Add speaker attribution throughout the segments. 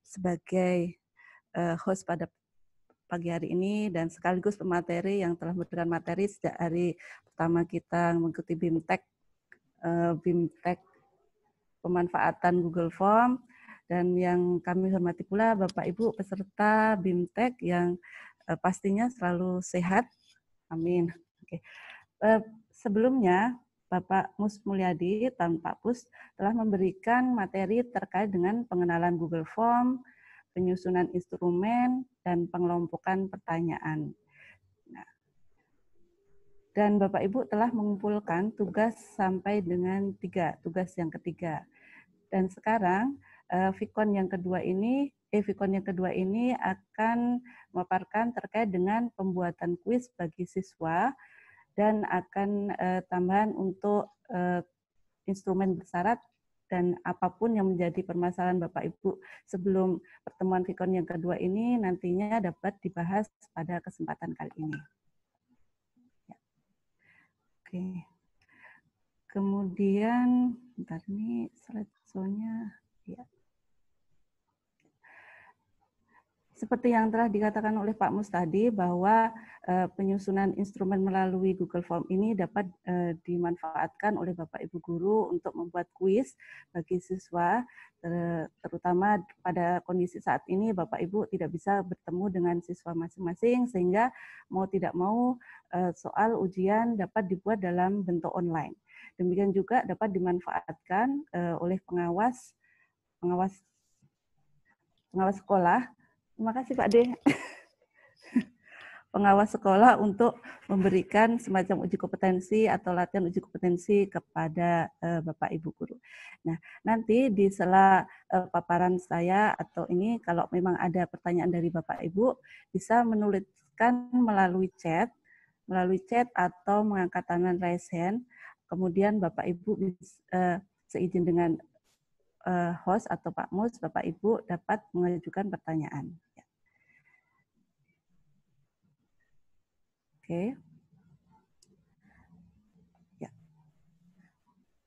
Speaker 1: sebagai host pada pagi hari ini dan sekaligus pemateri yang telah memberikan materi sejak hari pertama kita mengikuti BIMTEK pemanfaatan Google Form, dan yang kami hormati pula Bapak Ibu peserta BIMTEK yang pastinya selalu sehat. Amin. Oke. Sebelumnya Bapak Mus Mulyadi dan Pak Pus telah memberikan materi terkait dengan pengenalan Google Form, penyusunan instrumen, dan pengelompokan pertanyaan. Nah, dan Bapak Ibu telah mengumpulkan tugas sampai dengan tugas yang ketiga. Dan sekarang Vicon yang kedua ini akan memaparkan terkait dengan pembuatan kuis bagi siswa dan akan tambahan untuk instrumen bersyarat dan apapun yang menjadi permasalahan Bapak Ibu sebelum pertemuan Vicon yang kedua ini nantinya dapat dibahas pada kesempatan kali ini. Ya. Oke. Kemudian, bentar ini slide-nya, ya. Seperti yang telah dikatakan oleh Pak Mus tadi, bahwa penyusunan instrumen melalui Google Form ini dapat dimanfaatkan oleh Bapak Ibu Guru untuk membuat kuis bagi siswa, terutama pada kondisi saat ini Bapak Ibu tidak bisa bertemu dengan siswa masing-masing, sehingga mau tidak mau soal ujian dapat dibuat dalam bentuk online. Demikian juga dapat dimanfaatkan oleh pengawas sekolah. Terima kasih Pak D. Pengawas sekolah untuk memberikan semacam uji kompetensi atau latihan uji kompetensi kepada Bapak Ibu Guru. Nah, nanti di sela paparan saya atau ini kalau memang ada pertanyaan dari Bapak Ibu bisa menuliskan melalui chat atau mengangkat tangan raise hand. Kemudian Bapak Ibu seizin dengan host atau Pak Mus, Bapak Ibu dapat mengajukan pertanyaan. Oke. Ya.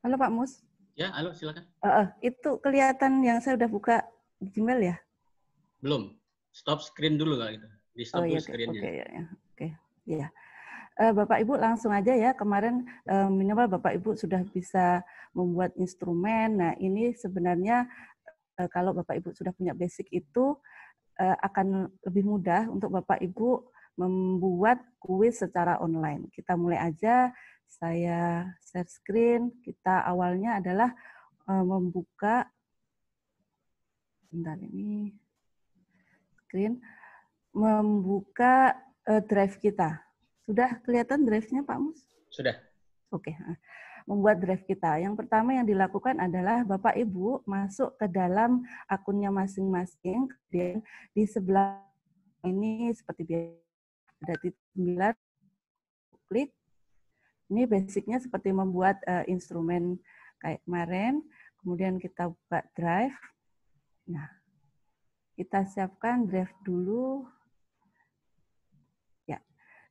Speaker 1: Halo Pak Mus.
Speaker 2: Ya, halo silakan.
Speaker 1: Itu kelihatan yang saya udah buka Gmail ya?
Speaker 2: Belum. Stop screen dulu kalau gitu. Di stop dulu screen-nya.
Speaker 1: Oke. Ya. Bapak Ibu langsung aja ya, kemarin minimal Bapak Ibu sudah bisa membuat instrumen. Nah, ini sebenarnya kalau Bapak Ibu sudah punya basic itu akan lebih mudah untuk Bapak Ibu membuat kuis secara online. Kita mulai aja, saya share screen. Kita awalnya adalah membuka, bentar ini, screen, membuka drive kita. Sudah kelihatan drive-nya Pak Mus?
Speaker 2: Sudah.
Speaker 1: Oke. Membuat drive kita. Yang pertama yang dilakukan adalah Bapak Ibu masuk ke dalam akunnya masing-masing. Kemudian di sebelah ini seperti biasa ada titik 9, klik. Ini basicnya seperti membuat instrumen kayak kemarin. Kemudian kita buka drive. Nah, kita siapkan drive dulu.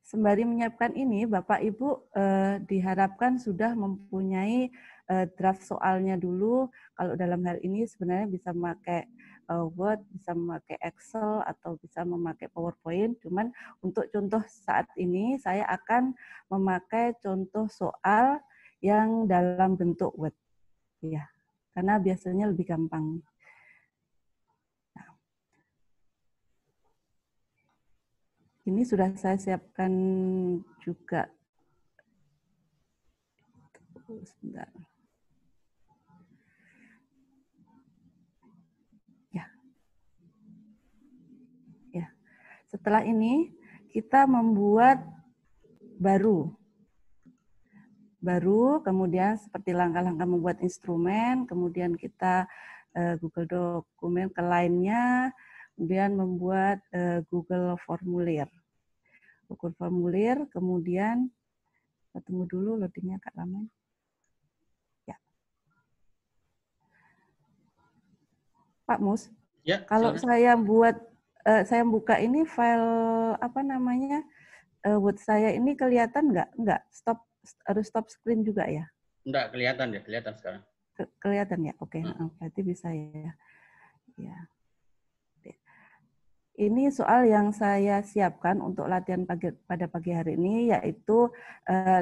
Speaker 1: Sembari menyiapkan ini, Bapak Ibu diharapkan sudah mempunyai draft soalnya dulu. Kalau dalam hal ini sebenarnya bisa memakai Word, bisa memakai Excel, atau bisa memakai PowerPoint. Cuman untuk contoh saat ini, saya akan memakai contoh soal yang dalam bentuk Word. Ya, karena biasanya lebih gampang. Ini sudah saya siapkan juga. Sebentar. Ya. Setelah ini kita membuat baru, kemudian seperti langkah-langkah membuat instrumen, kemudian kita Google Dokumen ke lainnya, kemudian membuat Google Formulir. Kemudian kita tunggu dulu loadingnya agak lama. Ya. Pak Mus,
Speaker 2: ya,
Speaker 1: kalau
Speaker 2: silakan.
Speaker 1: saya buka ini file apa namanya Word saya ini kelihatan nggak? Nggak, harus stop screen juga ya?
Speaker 2: Enggak, kelihatan sekarang.
Speaker 1: Kelihatan ya? Oke, berarti bisa ya. Ya. ini soal yang saya siapkan untuk latihan pada pagi hari ini, yaitu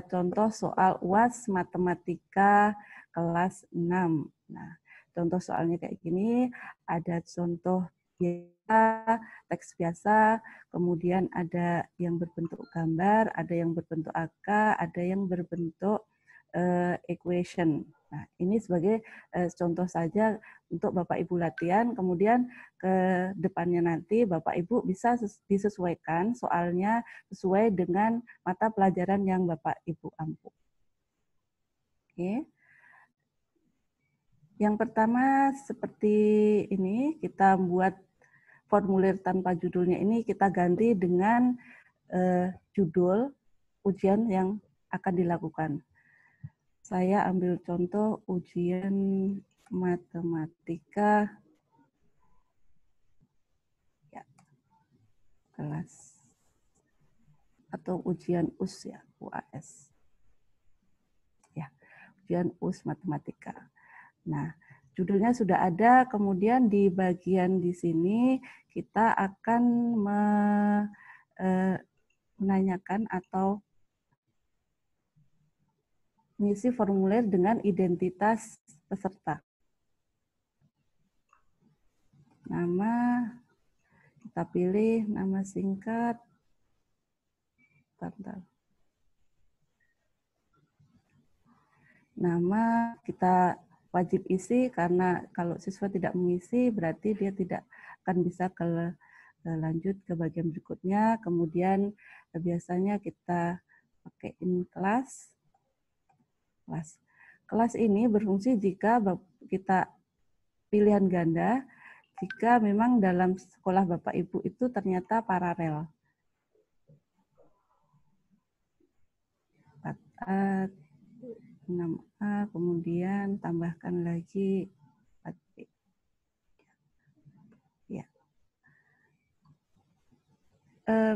Speaker 1: contoh soal UAS Matematika kelas 6. Nah, contoh soalnya kayak gini, ada contoh biasa, teks biasa, kemudian ada yang berbentuk gambar, ada yang berbentuk angka, ada yang berbentuk equation. Nah, ini sebagai contoh saja untuk Bapak Ibu latihan, kemudian ke depannya nanti Bapak Ibu bisa disesuaikan soalnya sesuai dengan mata pelajaran yang Bapak Ibu ampu. Oke. Yang pertama seperti ini, kita buat formulir tanpa judulnya ini kita ganti dengan judul ujian yang akan dilakukan. Saya ambil contoh ujian matematika ya, kelas atau ujian US ya, UAS. Ya, ujian US matematika. Nah, judulnya sudah ada, kemudian di bagian di sini kita akan menanyakan atau mengisi formulir dengan identitas peserta. Nama, kita pilih nama singkat. Bentar. Nama kita wajib isi karena kalau siswa tidak mengisi berarti dia tidak akan bisa lanjut ke bagian berikutnya. Kemudian biasanya kita pakai kelas. Kelas ini berfungsi jika kita pilihan ganda, jika memang dalam sekolah Bapak Ibu itu ternyata paralel. 4A, 6A, kemudian tambahkan lagi 4B. Ya.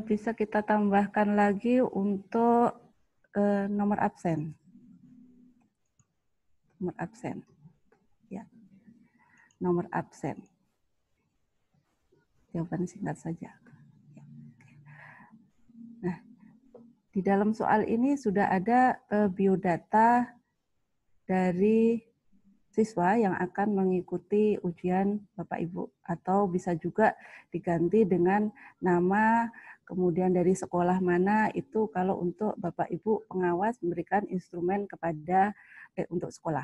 Speaker 1: Bisa kita tambahkan lagi untuk nomor absen. Nomor absen. Ya. Nomor absen. Jawaban singkat saja. Nah, di dalam soal ini sudah ada biodata dari siswa yang akan mengikuti ujian Bapak Ibu. Atau bisa juga diganti dengan nama, kemudian dari sekolah mana, itu kalau untuk Bapak Ibu pengawas memberikan instrumen kepada untuk sekolah.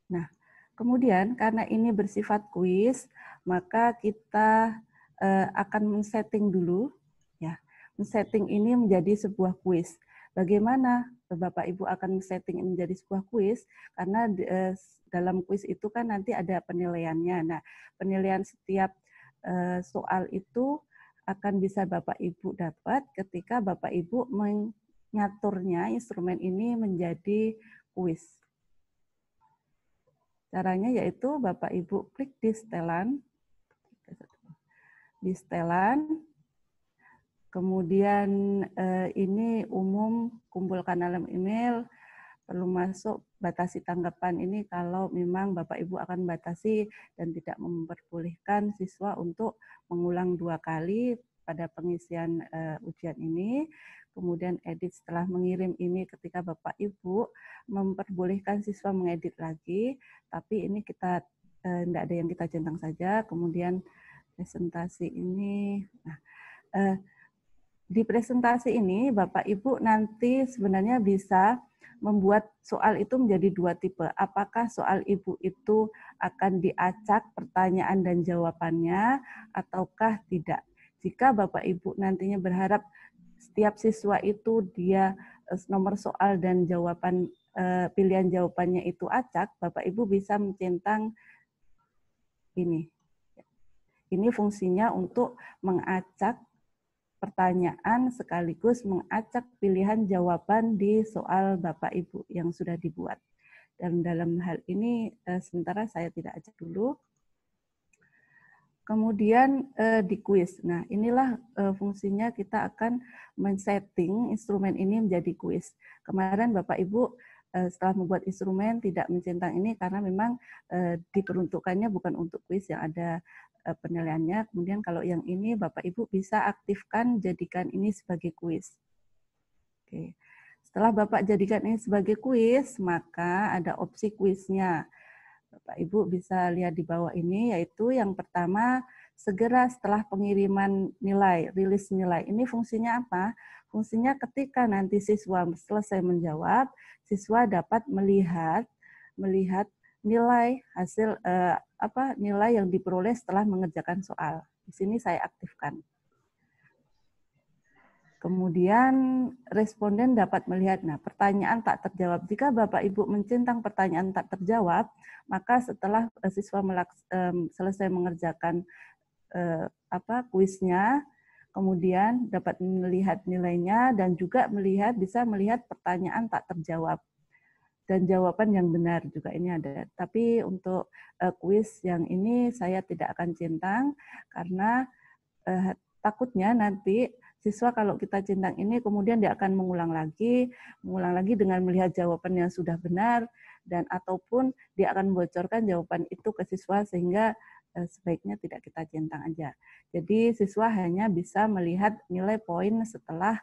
Speaker 1: Nah, kemudian karena ini bersifat kuis, maka kita akan men-setting dulu, ya. Men-setting ini menjadi sebuah kuis. Bagaimana Bapak Ibu akan men-setting ini menjadi sebuah kuis? Karena dalam kuis itu kan nanti ada penilaiannya. Nah, penilaian setiap soal itu akan bisa Bapak Ibu dapat ketika Bapak Ibu mengaturnya instrumen ini menjadi kuis. Caranya yaitu Bapak Ibu klik di setelan, kemudian ini umum, kumpulkan dalam email, perlu masuk, batasi tanggapan ini kalau memang Bapak Ibu akan batasi dan tidak memperbolehkan siswa untuk mengulang 2 kali pada pengisian ujian ini. Kemudian edit setelah mengirim ini ketika Bapak Ibu memperbolehkan siswa mengedit lagi, tapi ini kita tidak ada yang kita centang saja. Kemudian presentasi ini, nah, di presentasi ini Bapak Ibu nanti sebenarnya bisa membuat soal itu menjadi 2 tipe. Apakah soal Ibu itu akan diacak pertanyaan dan jawabannya ataukah tidak. Jika Bapak Ibu nantinya berharap setiap siswa itu dia nomor soal dan jawaban pilihan jawabannya itu acak, Bapak Ibu bisa mencentang ini. Ini fungsinya untuk mengacak pertanyaan sekaligus mengacak pilihan jawaban di soal Bapak Ibu yang sudah dibuat. Dan dalam hal ini sementara saya tidak acak dulu. Kemudian di kuis. Nah, inilah fungsinya kita akan men-setting instrumen ini menjadi kuis. Kemarin Bapak Ibu setelah membuat instrumen tidak mencentang ini karena memang diperuntukkannya bukan untuk kuis yang ada penilaiannya. Kemudian kalau yang ini Bapak Ibu bisa aktifkan, jadikan ini sebagai kuis. Oke. Setelah Bapak jadikan ini sebagai kuis, maka ada opsi kuisnya. Bapak Ibu bisa lihat di bawah ini, yaitu yang pertama, segera setelah pengiriman nilai, rilis nilai. Ini fungsinya apa? Fungsinya ketika nanti siswa selesai menjawab, siswa dapat melihat nilai hasil nilai yang diperoleh setelah mengerjakan soal. Di sini saya aktifkan. Kemudian responden dapat melihat, pertanyaan tak terjawab. Jika Bapak Ibu mencentang pertanyaan tak terjawab, maka setelah siswa selesai mengerjakan kuisnya, kemudian dapat melihat nilainya dan juga bisa melihat pertanyaan tak terjawab dan jawaban yang benar juga ini ada. Tapi untuk kuis yang ini saya tidak akan centang karena takutnya nanti siswa kalau kita centang ini kemudian dia akan mengulang lagi dengan melihat jawaban yang sudah benar dan ataupun dia akan membocorkan jawaban itu ke siswa sehingga sebaiknya tidak kita centang aja. Jadi siswa hanya bisa melihat nilai poin setelah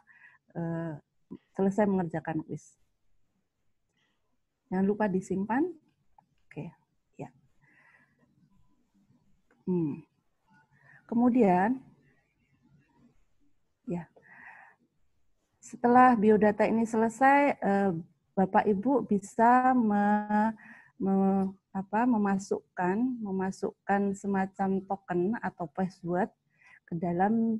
Speaker 1: selesai mengerjakan kuis. Jangan lupa disimpan. Oke, ya. Kemudian ya. Setelah biodata ini selesai, Bapak Ibu bisa memasukkan semacam token atau password ke dalam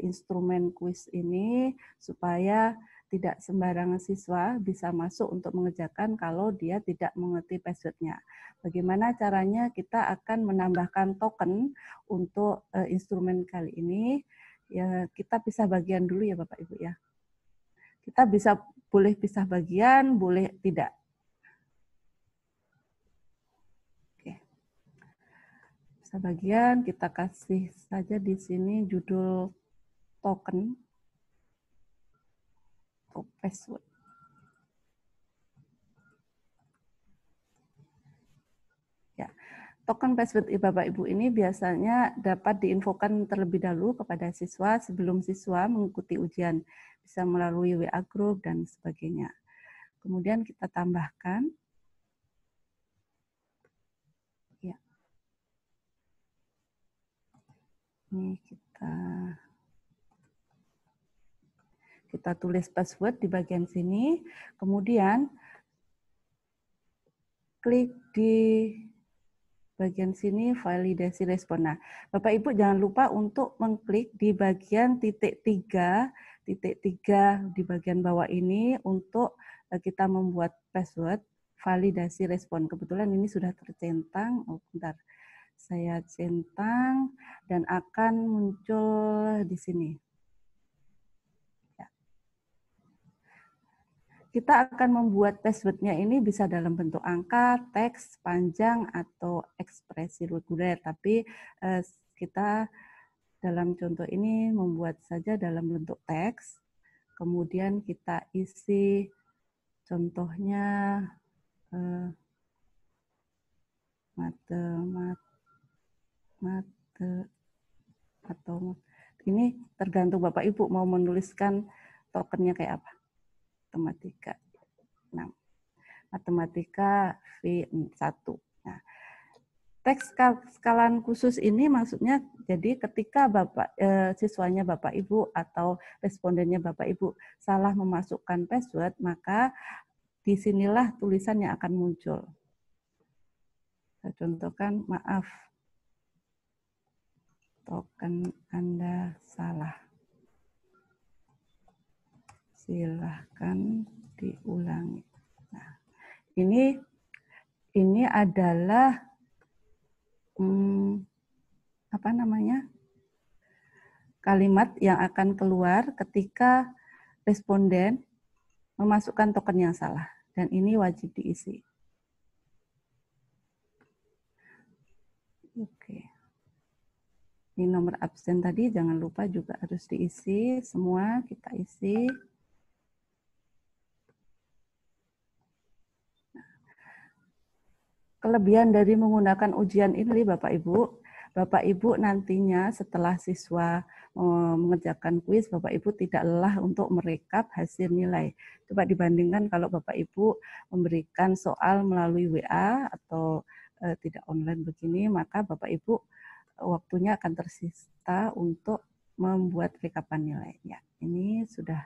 Speaker 1: instrumen kuis ini supaya tidak sembarangan siswa bisa masuk untuk mengerjakan kalau dia tidak mengerti password-nya. Bagaimana caranya? Kita akan menambahkan token untuk instrumen kali ini. Ya, kita pisah bagian dulu ya Bapak Ibu ya. Kita boleh pisah bagian, boleh tidak. Oke. Pisah bagian, kita kasih saja di sini judul token atau password. Ya. Token password Bapak Ibu ini biasanya dapat diinfokan terlebih dahulu kepada siswa sebelum siswa mengikuti ujian. Bisa melalui WA group dan sebagainya. Kemudian kita tambahkan. Ya. Ini kita tulis password di bagian sini. Kemudian klik di bagian sini validasi respon. Nah, Bapak Ibu jangan lupa untuk mengklik di bagian titik 3 di bagian bawah ini untuk kita membuat password validasi respon. Kebetulan ini sudah tercentang. Oh, bentar. Saya centang dan akan muncul di sini. Kita akan membuat password-nya ini bisa dalam bentuk angka, teks, panjang, atau ekspresi reguler. Tapi kita dalam contoh ini membuat saja dalam bentuk teks. Kemudian kita isi contohnya atau ini tergantung Bapak Ibu mau menuliskan tokennya kayak apa. Matematika. Nah, matematika V1. Nah, teks skalan khusus ini maksudnya jadi ketika siswanya Bapak Ibu atau respondennya Bapak Ibu salah memasukkan password, maka disinilah tulisan yang akan muncul. Saya contohkan, maaf, token Anda salah. Silahkan diulangi. Nah, ini adalah kalimat yang akan keluar ketika responden memasukkan token yang salah dan ini wajib diisi. Oke. Ini nomor absen tadi jangan lupa juga harus diisi semua, kita isi. kelebihan dari menggunakan ujian ini Bapak Ibu nantinya setelah siswa mengerjakan kuis, Bapak Ibu tidak lelah untuk merekap hasil nilai. Coba dibandingkan kalau Bapak Ibu memberikan soal melalui WA atau tidak online begini, maka Bapak Ibu waktunya akan tersisa untuk membuat rekapan nilai. Ya, ini sudah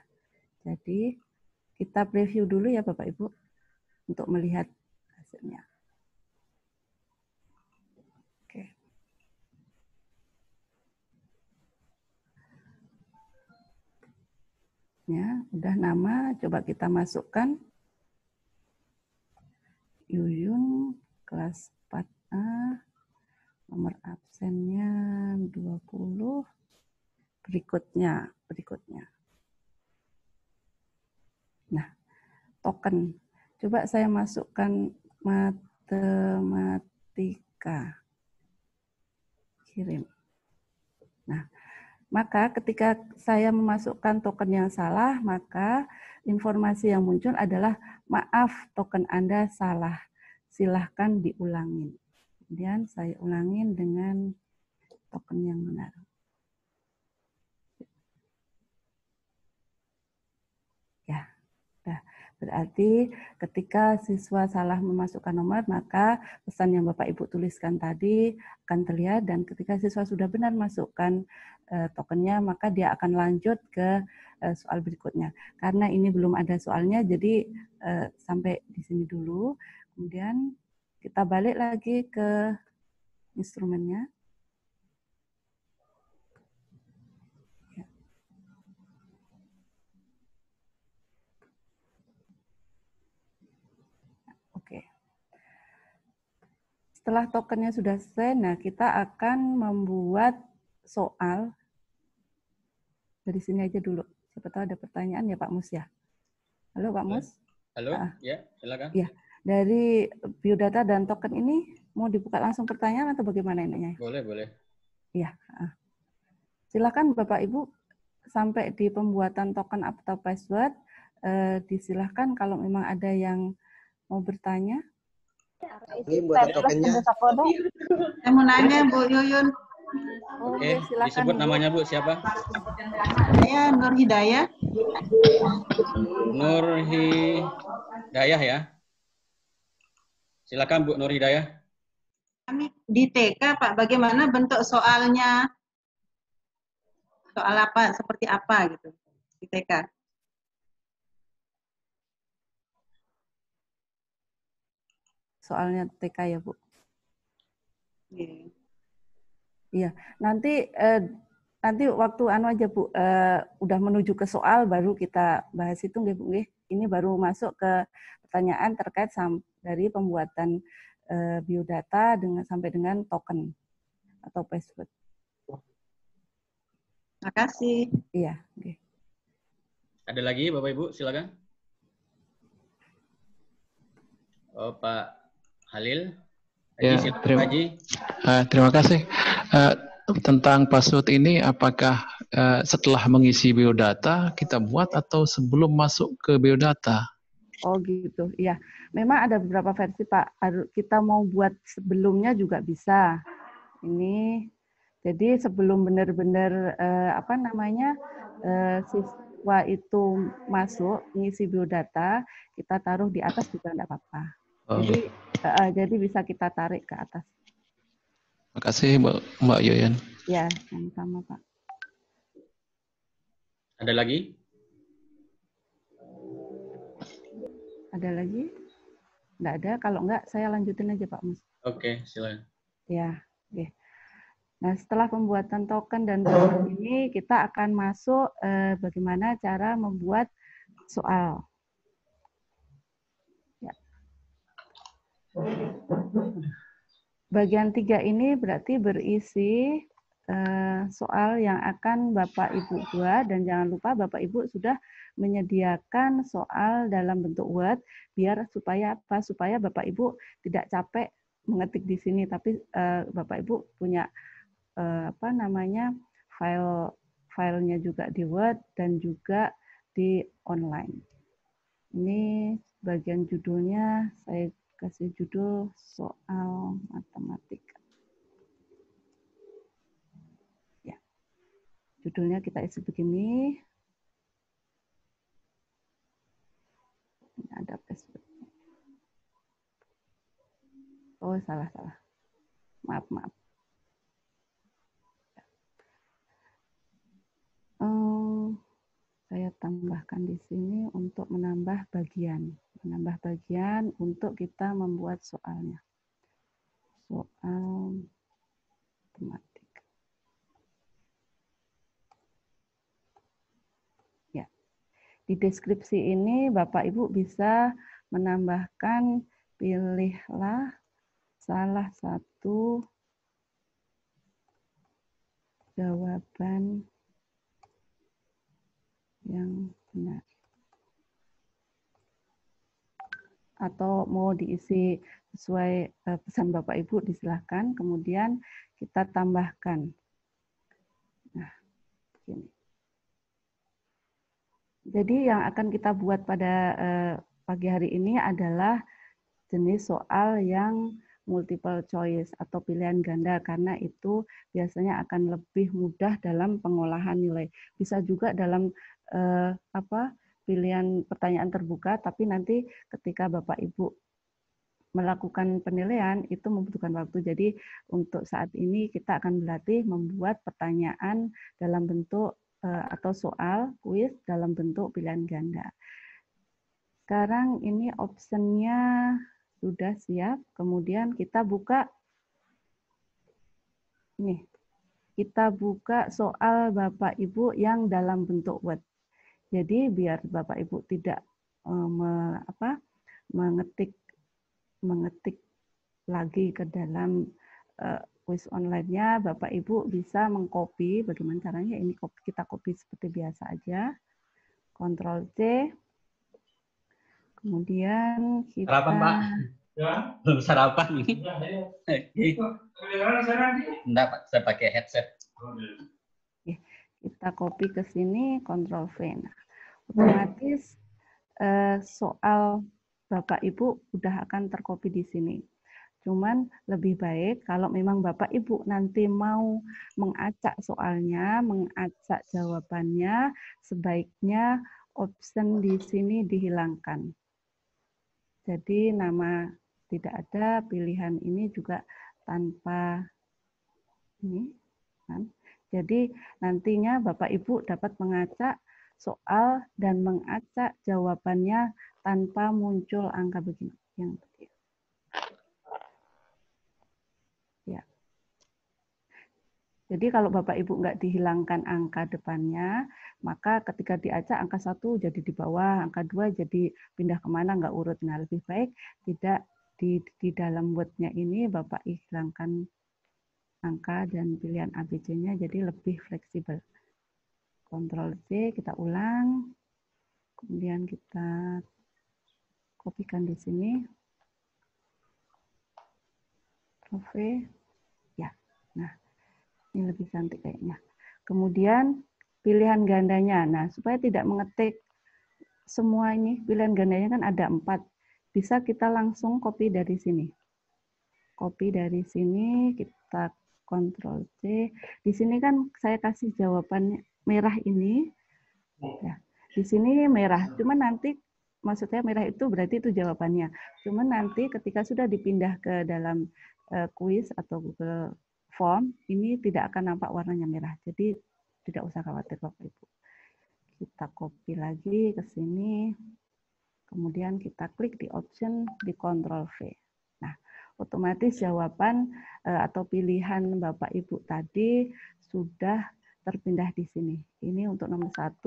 Speaker 1: jadi. Kita preview dulu ya Bapak Ibu untuk melihat hasilnya. Oke. Ya, udah nama, coba kita masukkan. Yuyun, kelas 4A, nomor absennya 20. Berikutnya. Nah, token. Coba saya masukkan matematika. Kirim. Nah, maka ketika saya memasukkan token yang salah, maka informasi yang muncul adalah, maaf, token Anda salah. Silahkan diulangin. Kemudian saya ulangin dengan token yang benar. Ya, berarti ketika siswa salah memasukkan nomor, maka pesan yang Bapak Ibu tuliskan tadi akan terlihat, dan ketika siswa sudah benar masukkan tokennya, maka dia akan lanjut ke soal berikutnya. Karena ini belum ada soalnya, jadi sampai di sini dulu. Kemudian kita balik lagi ke instrumennya. Oke. Setelah tokennya sudah selesai, nah kita akan membuat soal. Dari sini aja dulu. Siapa tahu ada pertanyaan ya Pak Mus ya. Halo Pak Mus.
Speaker 2: Halo, ya silakan.
Speaker 1: Ya, dari biodata dan token ini mau dibuka langsung pertanyaan atau bagaimana ini?
Speaker 2: Boleh.
Speaker 1: Iya. Silakan Bapak Ibu sampai di pembuatan token atau password. Disilahkan kalau memang ada yang mau bertanya.
Speaker 3: Ini buat tokennya.
Speaker 4: Saya mau nanya Bu Yuyun.
Speaker 2: Oke, disebut namanya Bu, siapa?
Speaker 4: Saya Nur Hidayah.
Speaker 2: Nur Hidayah ya. Silakan Bu Nur Hidayah.
Speaker 4: Kami di TK Pak, bagaimana bentuk soalnya? Soal apa, seperti apa gitu di TK?
Speaker 1: Soalnya TK ya Bu.
Speaker 4: Yeah.
Speaker 1: Iya, nanti waktu aja Bu, udah menuju ke soal baru kita bahas itu nggih Bu nggih. Ini baru masuk ke pertanyaan terkait dari pembuatan biodata sampai dengan token atau password.
Speaker 4: Makasih.
Speaker 1: Iya, nggih.
Speaker 2: Ada lagi Bapak Ibu, silakan. Oh, Pak Halil.
Speaker 5: Ya, terima kasih. Tentang password ini, apakah setelah mengisi biodata kita buat atau sebelum masuk ke biodata?
Speaker 1: Oh gitu, iya. Memang ada beberapa versi Pak. Kita mau buat sebelumnya juga bisa. Ini, jadi sebelum benar-benar siswa itu masuk ngisi biodata, kita taruh di atas juga tidak apa-apa.
Speaker 5: Oh.
Speaker 1: Jadi bisa kita tarik ke atas.
Speaker 5: Terima kasih Mbak Yuyun.
Speaker 1: Ya, sama-sama Pak.
Speaker 2: Ada lagi?
Speaker 1: Ada lagi? Enggak ada. Kalau enggak, saya lanjutin aja Pak Mus.
Speaker 2: Oke, silakan.
Speaker 1: Ya, oke. Nah, setelah pembuatan token dan password ini, kita akan masuk bagaimana cara membuat soal. Ya. Bagian 3 ini berarti berisi soal yang akan Bapak Ibu buat, dan jangan lupa Bapak Ibu sudah menyediakan soal dalam bentuk Word supaya Bapak Ibu tidak capek mengetik di sini, tapi Bapak Ibu punya filenya juga di Word dan juga di online. Ini bagian judulnya saya kasih judul soal matematika. Ya, judulnya kita isi begini. Ini ada password. Oh, salah. Maaf. Saya tambahkan di sini untuk menambah bagian untuk kita membuat soalnya. Soal matematika. Ya. Di deskripsi ini Bapak Ibu bisa menambahkan pilihlah salah satu jawaban yang benar. Atau mau diisi sesuai pesan Bapak Ibu, disilahkan. Kemudian kita tambahkan. Nah, begini. Jadi yang akan kita buat pada pagi hari ini adalah jenis soal yang multiple choice atau pilihan ganda, karena itu biasanya akan lebih mudah dalam pengolahan nilai. Bisa juga dalam pilihan pertanyaan terbuka, tapi nanti ketika Bapak Ibu melakukan penilaian itu membutuhkan waktu. Jadi untuk saat ini kita akan berlatih membuat pertanyaan dalam bentuk atau soal kuis dalam bentuk pilihan ganda. Sekarang ini optionnya sudah siap. Kemudian kita buka nih. Kita buka soal Bapak Ibu yang dalam bentuk Word. Jadi biar Bapak Ibu tidak mengetik lagi ke dalam kuis online-nya, Bapak Ibu bisa mengcopy. Bagaimana caranya? Ini kita copy seperti biasa aja. Ctrl C. Kemudian kita
Speaker 2: Sarapan, Pak. Ya. Belum sarapan. Enggak, Pak. Saya pakai headset.
Speaker 1: Kita copy ke sini, Ctrl V. Nah, otomatis soal Bapak Ibu udah akan tercopy di sini. Cuman lebih baik kalau memang Bapak Ibu nanti mau mengacak soalnya, mengacak jawabannya, sebaiknya option di sini dihilangkan. Jadi nama tidak ada, pilihan ini juga tanpa ini. Kan? Jadi nantinya Bapak Ibu dapat mengacak soal dan mengacak jawabannya tanpa muncul angka begini. Yang ya. Jadi kalau Bapak Ibu nggak dihilangkan angka depannya, maka ketika diacak angka 1 jadi di bawah, angka 2 jadi pindah kemana nggak urut. Nah, lebih baik tidak di dalam Word-nya ini Bapak hilangkan angka dan pilihan ABC-nya, jadi lebih fleksibel. Ctrl C, kita ulang. Kemudian kita kopikan di sini. Ctrl V. Ya. Nah, ini lebih cantik kayaknya. Kemudian pilihan gandanya. Nah, supaya tidak mengetik semua ini, pilihan gandanya kan ada 4. Bisa kita langsung copy dari sini. Copy dari sini, kita Ctrl C. Di sini kan saya kasih jawaban merah ini. Ya, di sini merah. Cuman nanti maksudnya merah itu berarti itu jawabannya. Cuman nanti ketika sudah dipindah ke dalam kuis atau Google Form, ini tidak akan nampak warnanya merah. Jadi tidak usah khawatir Bapak Ibu. Kita copy lagi ke sini. Kemudian kita klik di option di Ctrl V. Nah, otomatis jawaban atau pilihan Bapak Ibu tadi sudah terpindah di sini. Ini untuk nomor 1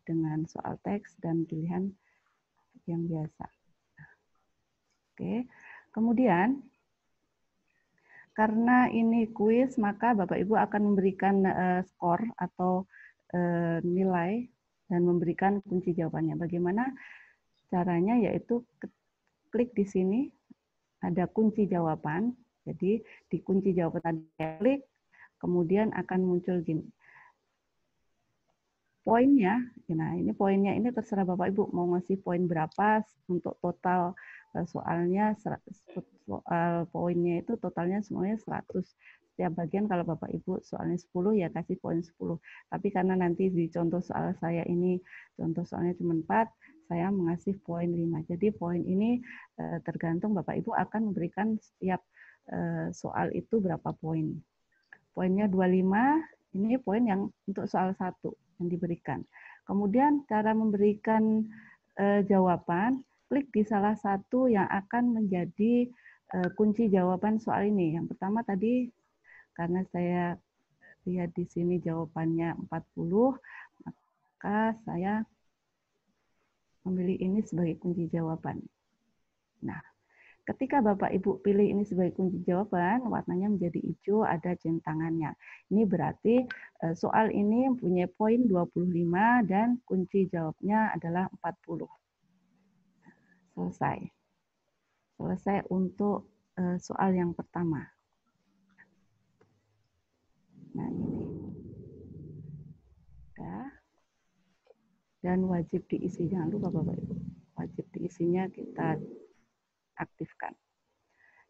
Speaker 1: dengan soal teks dan pilihan yang biasa. Oke. Kemudian karena ini kuis, maka Bapak Ibu akan memberikan skor atau nilai dan memberikan kunci jawabannya. Bagaimana caranya? Yaitu klik di sini ada kunci jawaban. Jadi di kunci jawaban tadi klik, kemudian akan muncul gini. Poinnya, nah ini poinnya ini terserah Bapak Ibu mau ngasih poin berapa untuk total soalnya soal poinnya itu totalnya semuanya 100. Setiap bagian kalau Bapak Ibu soalnya 10 ya kasih poin 10. Tapi karena nanti di contoh soal saya ini contoh soalnya cuma 4, saya mengasih poin 5. Jadi poin ini tergantung Bapak Ibu akan memberikan setiap soal itu berapa poin. Poinnya 25, ini poin yang untuk soal 1 yang diberikan. Kemudian cara memberikan jawaban, klik di salah satu yang akan menjadi kunci jawaban soal ini. Yang pertama tadi, karena saya lihat di sini jawabannya 40, maka saya memilih ini sebagai kunci jawaban. Nah, ketika Bapak Ibu pilih ini sebagai kunci jawaban, warnanya menjadi hijau, ada centangannya. Ini berarti soal ini mempunyai poin 25 dan kunci jawabnya adalah 40. Selesai. Selesai untuk soal yang pertama. Nah, ini. Udah. Dan wajib diisi. Jangan lupa Bapak Ibu. Wajib diisinya kita aktifkan.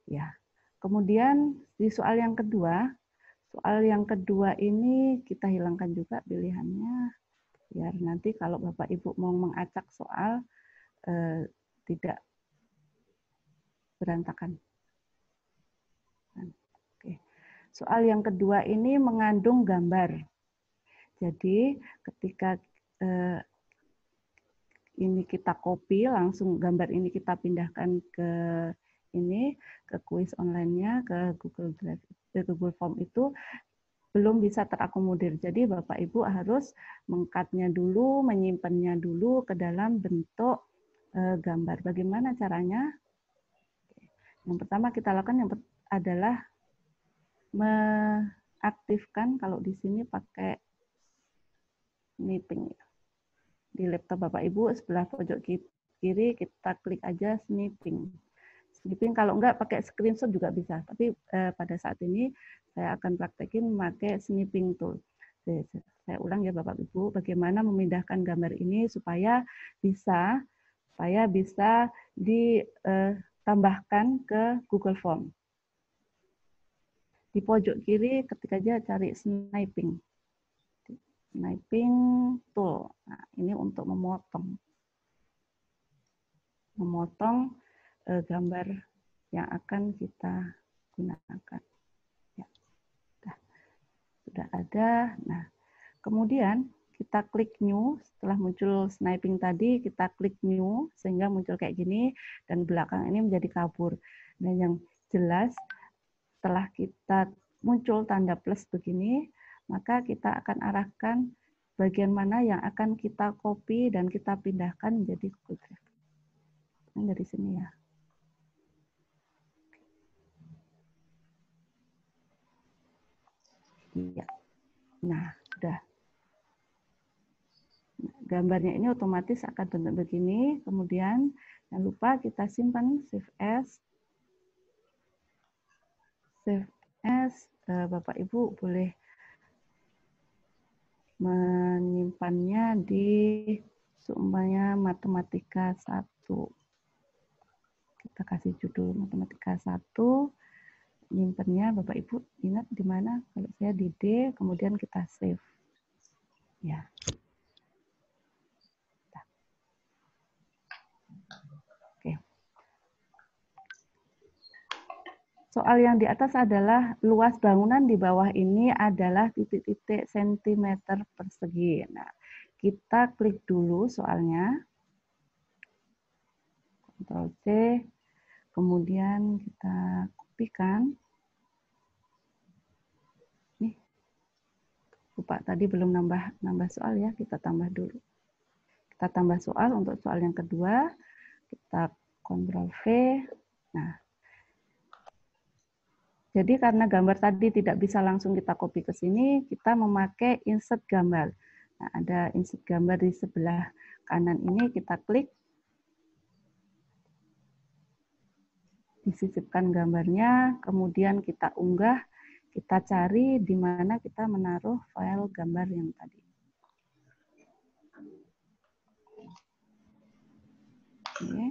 Speaker 1: Ya. Kemudian di soal yang kedua ini kita hilangkan juga pilihannya biar nanti kalau Bapak Ibu mau mengacak soal tidak berantakan. Oke. Soal yang kedua ini mengandung gambar. Jadi ketika ini kita copy, langsung gambar ini kita pindahkan ke ini, ke kuis online-nya, ke Google Drive, ke Google Form itu belum bisa terakomodir. Jadi Bapak Ibu harus meng-cut-nya dulu, menyimpannya dulu ke dalam bentuk gambar. Bagaimana caranya? Yang pertama kita lakukan adalah mengaktifkan, kalau di sini pakai snipping. Di laptop Bapak Ibu sebelah pojok kiri kita klik aja snipping. Snipping kalau enggak pakai screenshot juga bisa. Tapi pada saat ini saya akan praktekin memakai snipping tool. Saya ulang ya Bapak Ibu, bagaimana memindahkan gambar ini supaya bisa ditambahkan ke Google Form. Di pojok kiri ketik aja cari sniping. Sniping tool. Nah, ini untuk memotong gambar yang akan kita gunakan. Ya. Sudah ada. Nah, kemudian kita klik new. Setelah muncul sniping tadi, kita klik new sehingga muncul kayak gini dan belakang ini menjadi kabur. Dan yang jelas setelah kita muncul tanda plus begini, maka kita akan arahkan bagian mana yang akan kita copy dan kita pindahkan menjadi Google Drive. Ini dari sini ya. Iya. Nah, sudah. Gambarnya ini otomatis akan bentuk begini. Kemudian jangan lupa kita simpan save as. Save as, Bapak Ibu boleh menyimpannya di seumpamanya matematika 1. Kita kasih judul matematika 1. Nyimpannya Bapak Ibu ingat di mana? Kalau saya di D, kemudian kita save. Ya. Oke. Soal yang di atas adalah luas bangunan di bawah ini adalah titik-titik sentimeter persegi. Nah, kita klik dulu soalnya. Ctrl C, kemudian kita kopikan. Nih, lupa tadi belum nambah soal ya, kita tambah dulu. Kita tambah soal untuk soal yang kedua. Kita Ctrl V. Nah, jadi karena gambar tadi tidak bisa langsung kita copy ke sini, kita memakai insert gambar. Nah, ada insert gambar di sebelah kanan ini, kita klik. Disisipkan gambarnya, kemudian kita unggah, kita cari di mana kita menaruh file gambar yang tadi. Oke.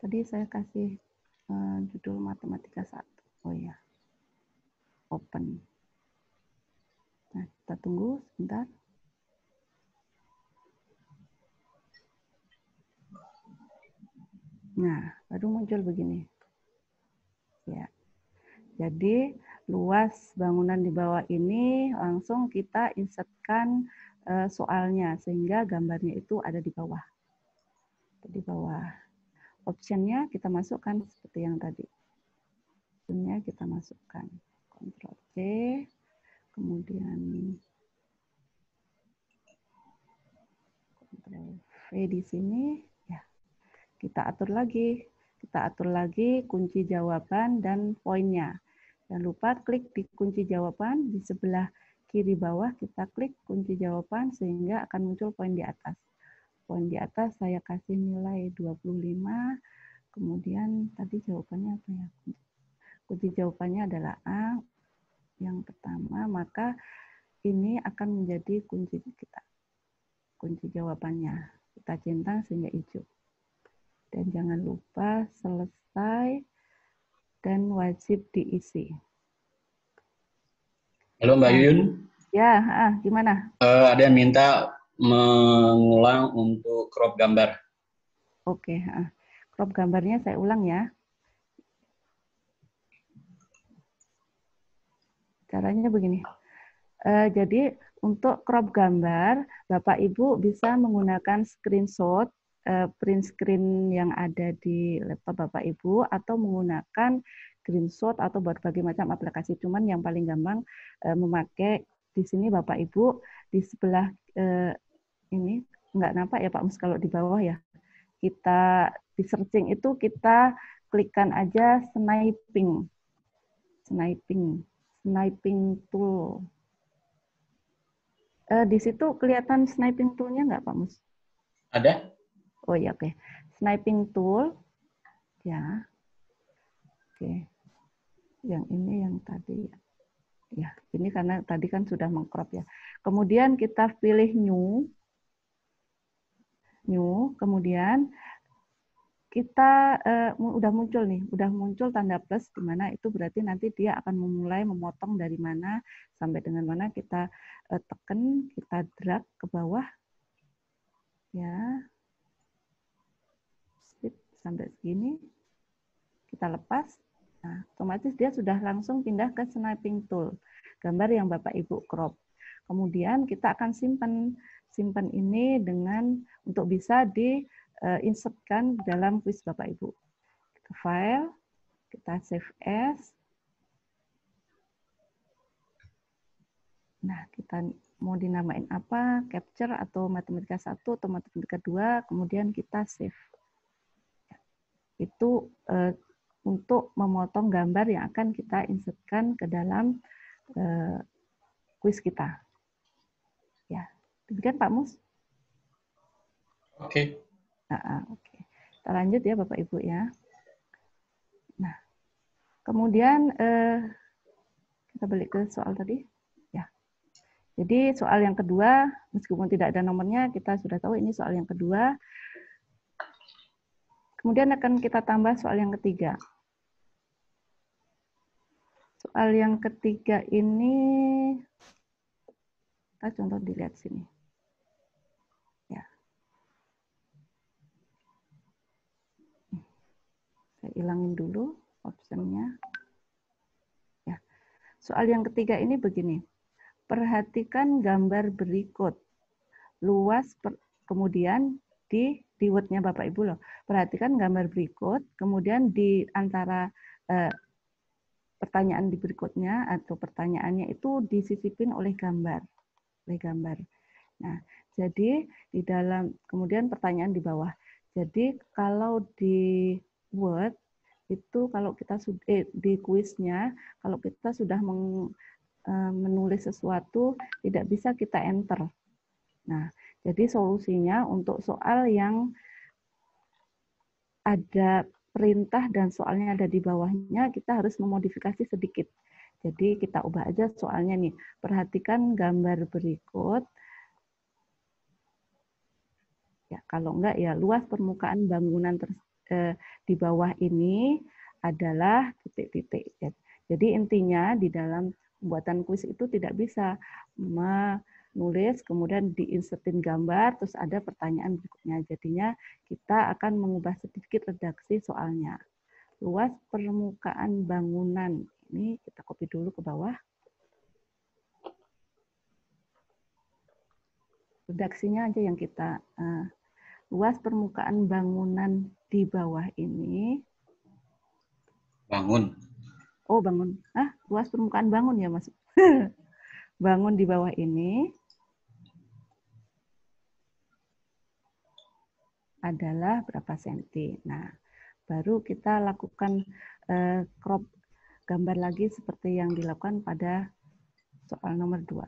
Speaker 1: Tadi saya kasih judul matematika 1. Oh ya, open. Nah, kita tunggu sebentar. Nah, baru muncul begini. Ya. Jadi, luas bangunan di bawah ini langsung kita insertkan soalnya sehingga gambarnya itu ada di bawah. Di bawah. Optionnya kita masukkan seperti yang tadi. Optionnya kita masukkan. Ctrl C, kemudian Ctrl V di sini. Ya, kita atur lagi. Kita atur lagi kunci jawaban dan poinnya. Jangan lupa klik di kunci jawaban di sebelah kiri bawah, kita klik kunci jawaban sehingga akan muncul poin di atas. Poin di atas saya kasih nilai 25, kemudian tadi jawabannya apa ya? Kunci jawabannya adalah A yang pertama, maka ini akan menjadi kunci kita. Kunci jawabannya. Kita centang sehingga hijau. Dan jangan lupa selesai dan wajib diisi.
Speaker 2: Halo Mbak Yun.
Speaker 1: Ya, gimana?
Speaker 2: Ada yang minta mengulang untuk crop gambar.
Speaker 1: Oke, crop gambarnya saya ulang ya. Caranya begini. Jadi untuk crop gambar, Bapak Ibu bisa menggunakan screenshot, print screen yang ada di laptop Bapak Ibu, atau menggunakan screenshot atau berbagai macam aplikasi. Cuman yang paling gampang memakai di sini Bapak Ibu di sebelah ini nggak nampak ya Pak Mus kalau di bawah ya. Kita di searching itu kita klikkan aja sniping tool. Di situ kelihatan sniping tool-nya nggak Pak Mus?
Speaker 2: Ada?
Speaker 1: Oh ya, oke. Sniping tool, ya. Oke. Yang ini yang tadi. Ya, ini karena tadi kan sudah mengcrop ya. Kemudian kita pilih new, kemudian kita udah muncul nih, udah muncul tanda plus di mana itu berarti nanti dia akan memulai memotong dari mana sampai dengan mana, kita tekan, kita drag ke bawah ya. Sip, sampai segini. Kita lepas. Nah, otomatis dia sudah langsung pindah ke sniping tool, gambar yang Bapak Ibu crop. Kemudian kita akan simpan ini dengan untuk bisa diinsertkan dalam kuis Bapak Ibu. Ke file, kita save as. Nah, kita mau dinamain apa, capture atau matematika 1 atau matematika 2, kemudian kita save. Itu untuk memotong gambar yang akan kita insertkan ke dalam kuis kita. Ya, demikian Pak Mus.
Speaker 2: Oke.
Speaker 1: Oke. Kita lanjut ya Bapak Ibu ya. Nah, kemudian kita balik ke soal tadi. Ya. Jadi soal yang kedua, meskipun tidak ada nomornya, kita sudah tahu ini soal yang kedua. Kemudian akan kita tambah soal yang ketiga. Soal yang ketiga ini, kita contoh dilihat sini. Ya. Saya hilangin dulu optionnya. Ya. Soal yang ketiga ini begini. Perhatikan gambar berikut. Luas, kemudian di word-nya Bapak Ibu loh. Perhatikan gambar berikut, kemudian di antara pertanyaan di berikutnya atau pertanyaannya itu disisipin oleh gambar. Nah, jadi di dalam kemudian pertanyaan di bawah. Jadi kalau di Word itu kalau kita di kuisnya kalau kita sudah menulis sesuatu tidak bisa kita enter. Nah, jadi solusinya untuk soal yang ada perintah dan soalnya ada di bawahnya, kita harus memodifikasi sedikit. Jadi kita ubah aja soalnya nih. Perhatikan gambar berikut. Ya, kalau enggak ya luas permukaan bangunan di bawah ini adalah titik-titik. Jadi intinya di dalam pembuatan kuis itu tidak bisa menulis, kemudian diinsertin gambar, terus ada pertanyaan berikutnya. Jadinya kita akan mengubah sedikit redaksi soalnya. Luas permukaan bangunan. Ini kita copy dulu ke bawah. Redaksinya aja yang kita luas permukaan bangunan di bawah ini.
Speaker 2: Bangun.
Speaker 1: Oh, bangun. Luas permukaan bangun ya, Mas. Bangun di bawah ini adalah berapa senti. Nah, baru kita lakukan crop gambar lagi seperti yang dilakukan pada soal nomor 2.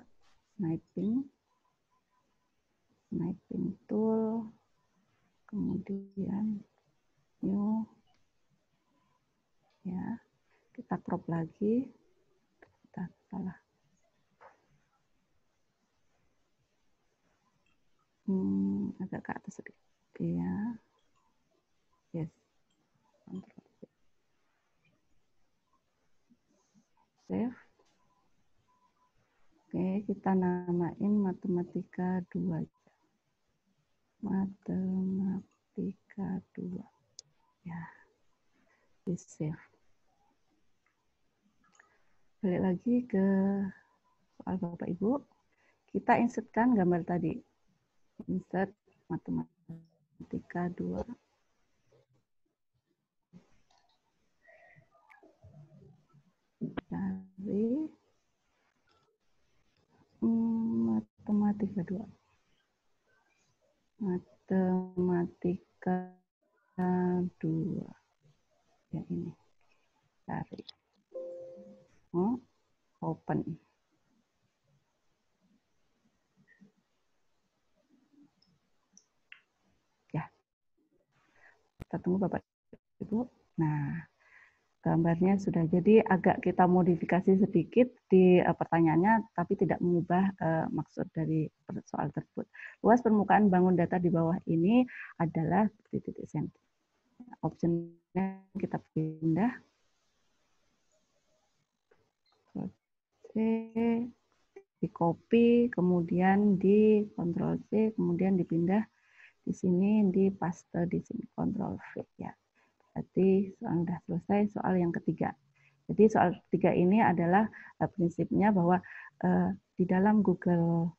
Speaker 1: Sniping tool, kemudian new, ya, kita crop lagi, kita salah, agak ke atas sedikit, ya, yes, save. Oke, kita namain matematika 2. Matematika 2. Ya, di save. Balik lagi ke soal Bapak Ibu. Kita insertkan gambar tadi. Insert matematika 2. Dari matematika 2. Matematika 2. Ya, ini. Cari. Open. Ya. Kita tunggu Bapak Ibu. Nah, gambarnya sudah jadi, agak kita modifikasi sedikit di pertanyaannya, tapi tidak mengubah maksud dari soal tersebut. Luas permukaan bangun data di bawah ini adalah titik senti. Optionnya kita pindah. Di copy, kemudian di Ctrl C, kemudian dipindah di sini, di paste di sini, Ctrl V ya. Berarti soal sudah selesai, soal yang ketiga. Jadi soal ketiga ini adalah prinsipnya bahwa di dalam Google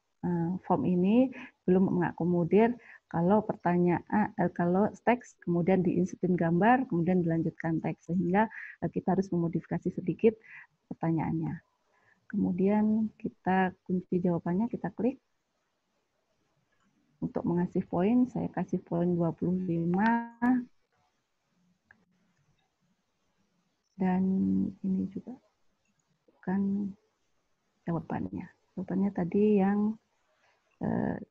Speaker 1: Form ini belum mengakomodir kalau pertanyaan, kalau teks kemudian diinsertin gambar, kemudian dilanjutkan teks, sehingga kita harus memodifikasi sedikit pertanyaannya. Kemudian kita kunci jawabannya, kita klik. Untuk mengasih poin, saya kasih poin 25. Dan ini juga bukan jawabannya. Jawabannya tadi yang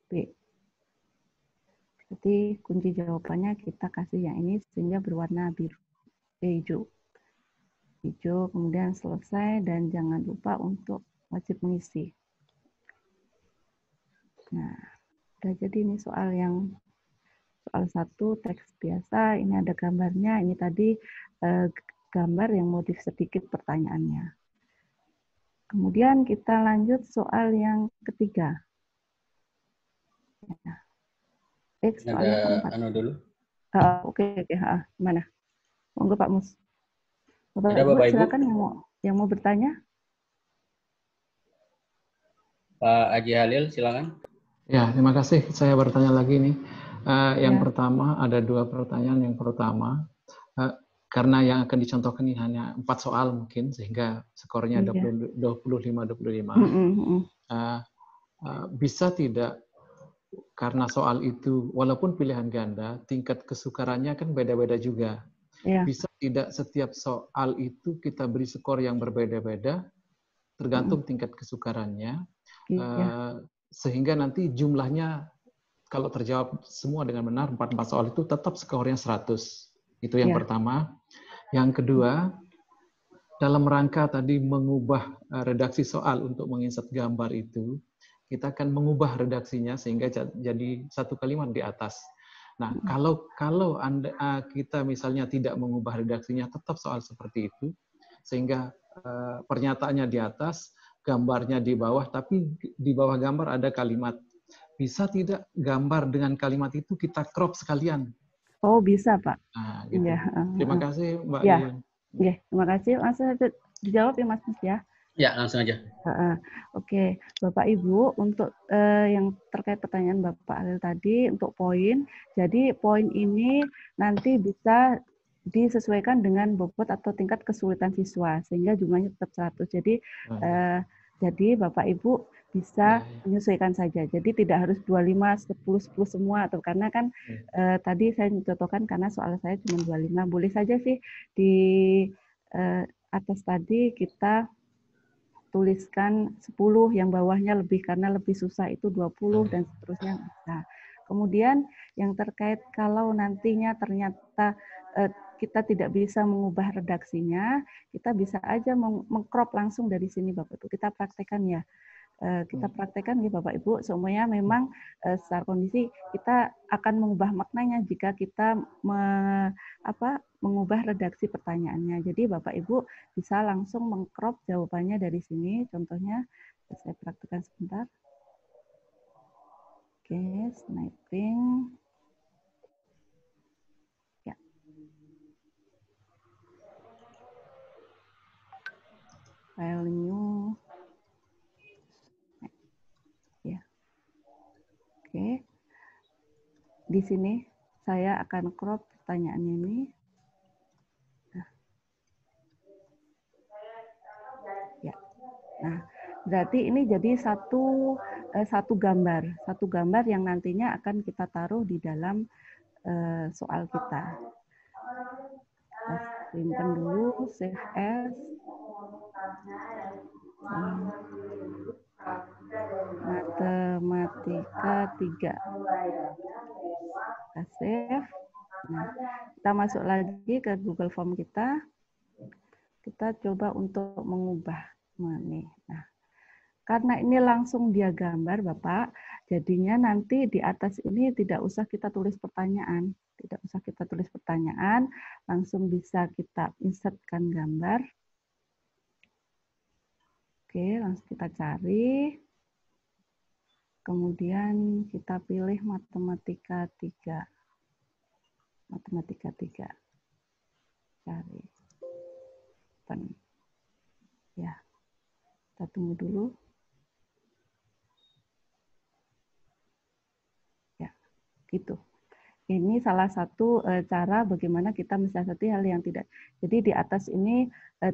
Speaker 1: B. Jadi kunci jawabannya kita kasih yang ini sehingga berwarna biru, hijau. Hijau, kemudian selesai, dan jangan lupa untuk wajib mengisi. Nah, udah jadi ini soal 1 teks biasa, ini ada gambarnya, ini tadi gambar yang modif sedikit pertanyaannya. Kemudian kita lanjut soal yang ketiga. Ya. Soal yang keempat.
Speaker 2: Dulu.
Speaker 1: Oke. Mana? Monggo Pak Mus. Bapak
Speaker 2: Ada Bapak Ibu,
Speaker 1: silakan yang mau bertanya.
Speaker 2: Pak Haji Halil, silakan.
Speaker 5: Ya, terima kasih. Saya bertanya lagi nih. Yang pertama, ada 2 pertanyaan. Yang pertama, karena yang akan dicontohkan ini hanya 4 soal mungkin, sehingga skornya 25-25. Bisa tidak, karena soal itu, walaupun pilihan ganda, tingkat kesukarannya kan beda-beda juga. Ya. Bisa tidak setiap soal itu kita beri skor yang berbeda-beda, tergantung tingkat kesukarannya, sehingga nanti jumlahnya, kalau terjawab semua dengan benar, 4 soal itu tetap skornya 100. Itu yang pertama. Yang kedua, dalam rangka tadi mengubah redaksi soal untuk menginsert gambar itu, kita akan mengubah redaksinya sehingga jadi 1 kalimat di atas. Nah, kalau kita misalnya tidak mengubah redaksinya, tetap soal seperti itu, sehingga pernyataannya di atas, gambarnya di bawah, tapi di bawah gambar ada kalimat. Bisa tidak gambar dengan kalimat itu kita crop sekalian?
Speaker 1: Oh, bisa, Pak.
Speaker 5: Nah, gitu.
Speaker 1: Iya.
Speaker 5: Terima kasih, Mbak
Speaker 1: Ya.
Speaker 5: Lilian.
Speaker 1: Oke, terima kasih. Langsung aja dijawab ya, Mas ya.
Speaker 2: Ya, langsung aja.
Speaker 1: Oke, Bapak Ibu, untuk yang terkait pertanyaan Bapak Alil tadi, untuk poin, jadi poin ini nanti bisa disesuaikan dengan bobot atau tingkat kesulitan siswa, sehingga jumlahnya tetap 100. Jadi Bapak Ibu bisa menyesuaikan saja. Jadi tidak harus 25, 10, 10 semua, atau karena kan tadi saya mencontohkan karena soal saya cuma 25. Boleh saja sih di atas tadi kita tuliskan 10, yang bawahnya lebih karena lebih susah itu 20 dan seterusnya bisa. Kemudian yang terkait kalau nantinya ternyata kita tidak bisa mengubah redaksinya, kita bisa aja mengcrop langsung dari sini Bapak Ibu. Kita praktekkan ya. Kita praktekkan ya Bapak Ibu, semuanya memang secara kondisi kita akan mengubah maknanya jika kita mengubah redaksi pertanyaannya. Jadi Bapak Ibu bisa langsung mengcrop jawabannya dari sini. Contohnya saya praktekkan sebentar. Oke, sniping. Ya. File new. Ya. Oke. Di sini saya akan crop pertanyaannya ini. Nah, berarti ini jadi satu gambar yang nantinya akan kita taruh di dalam soal kita. Kita simpan dulu, save as. Matematika 3. Kita save. Nah, kita masuk lagi ke Google Form kita. Kita coba untuk mengubah. Nah, karena ini langsung dia gambar, Bapak, jadinya nanti di atas ini tidak usah kita tulis pertanyaan. Tidak usah kita tulis pertanyaan, langsung bisa kita insertkan gambar. Oke, langsung kita cari. Kemudian kita pilih matematika 3. Matematika 3. Cari. Open. Ya. Kita tunggu dulu. Gitu. Ini salah satu cara bagaimana kita mensiasati hal yang tidak. Jadi di atas ini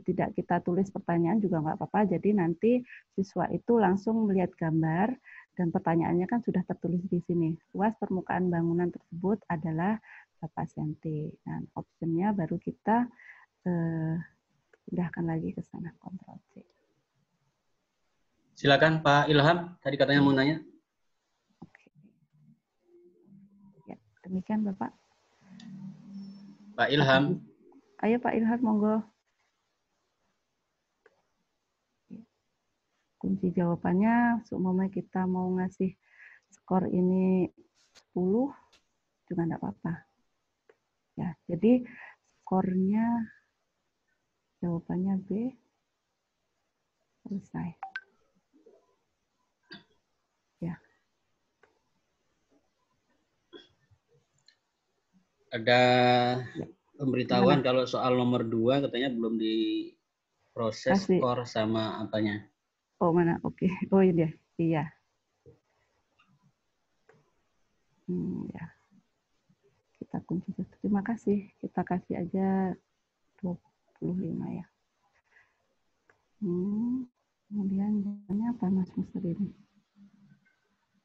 Speaker 1: tidak kita tulis pertanyaan juga nggak apa-apa. Jadi nanti siswa itu langsung melihat gambar dan pertanyaannya kan sudah tertulis di sini. Luas permukaan bangunan tersebut adalah berapa senti. Nah, optionnya baru kita pindahkan lagi ke sana. Ctrl C.
Speaker 2: Silakan Pak Ilham. Tadi katanya mau nanya.
Speaker 1: Demikian Bapak.
Speaker 2: Pak Ilham.
Speaker 1: Ayo Pak Ilham, monggo. Kunci jawabannya, seumpamanya kita mau ngasih skor ini 10, juga enggak apa-apa. Ya, jadi skornya jawabannya B. Selesai. Ya.
Speaker 2: Ada pemberitahuan kalau soal nomor 2 katanya belum diproses skor sama apanya.
Speaker 1: Oh, mana? Oke. Oh, ini dia. Iya. Ya. Kita kunci. Terima kasih. Kita kasih aja 25 ya. Kemudian jawabannya apa Mas Mister ini?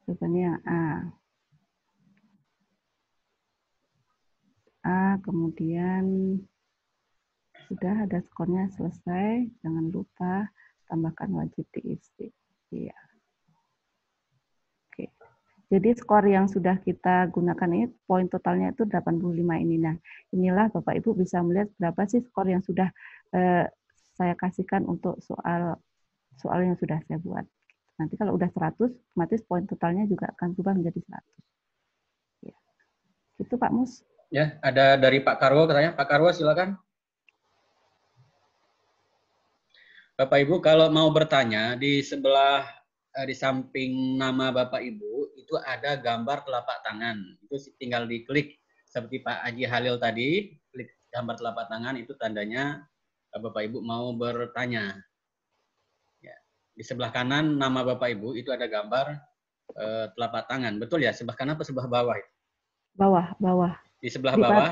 Speaker 1: Jawabannya A, kemudian sudah ada skornya selesai, jangan lupa tambahkan wajib diisi. Iya. Oke. Jadi skor yang sudah kita gunakan ini, poin totalnya itu 85 ini. Nah, inilah Bapak Ibu bisa melihat berapa sih skor yang sudah saya kasihkan untuk soal yang sudah saya buat. Nanti kalau udah 100, otomatis poin totalnya juga akan berubah menjadi 100. Ya. Gitu Pak Mus.
Speaker 2: Ya, ada dari Pak Karwo katanya. Pak Karwo silakan. Bapak Ibu kalau mau bertanya di sebelah di samping nama Bapak Ibu itu ada gambar telapak tangan. Itu tinggal diklik seperti Pak Haji Halil tadi, klik gambar telapak tangan itu tandanya Bapak Ibu mau bertanya. Ya. Di sebelah kanan nama Bapak Ibu itu ada gambar telapak tangan. Betul ya? Sebelah kanan atau sebelah bawah?
Speaker 1: Bawah, bawah.
Speaker 2: Di sebelah bawah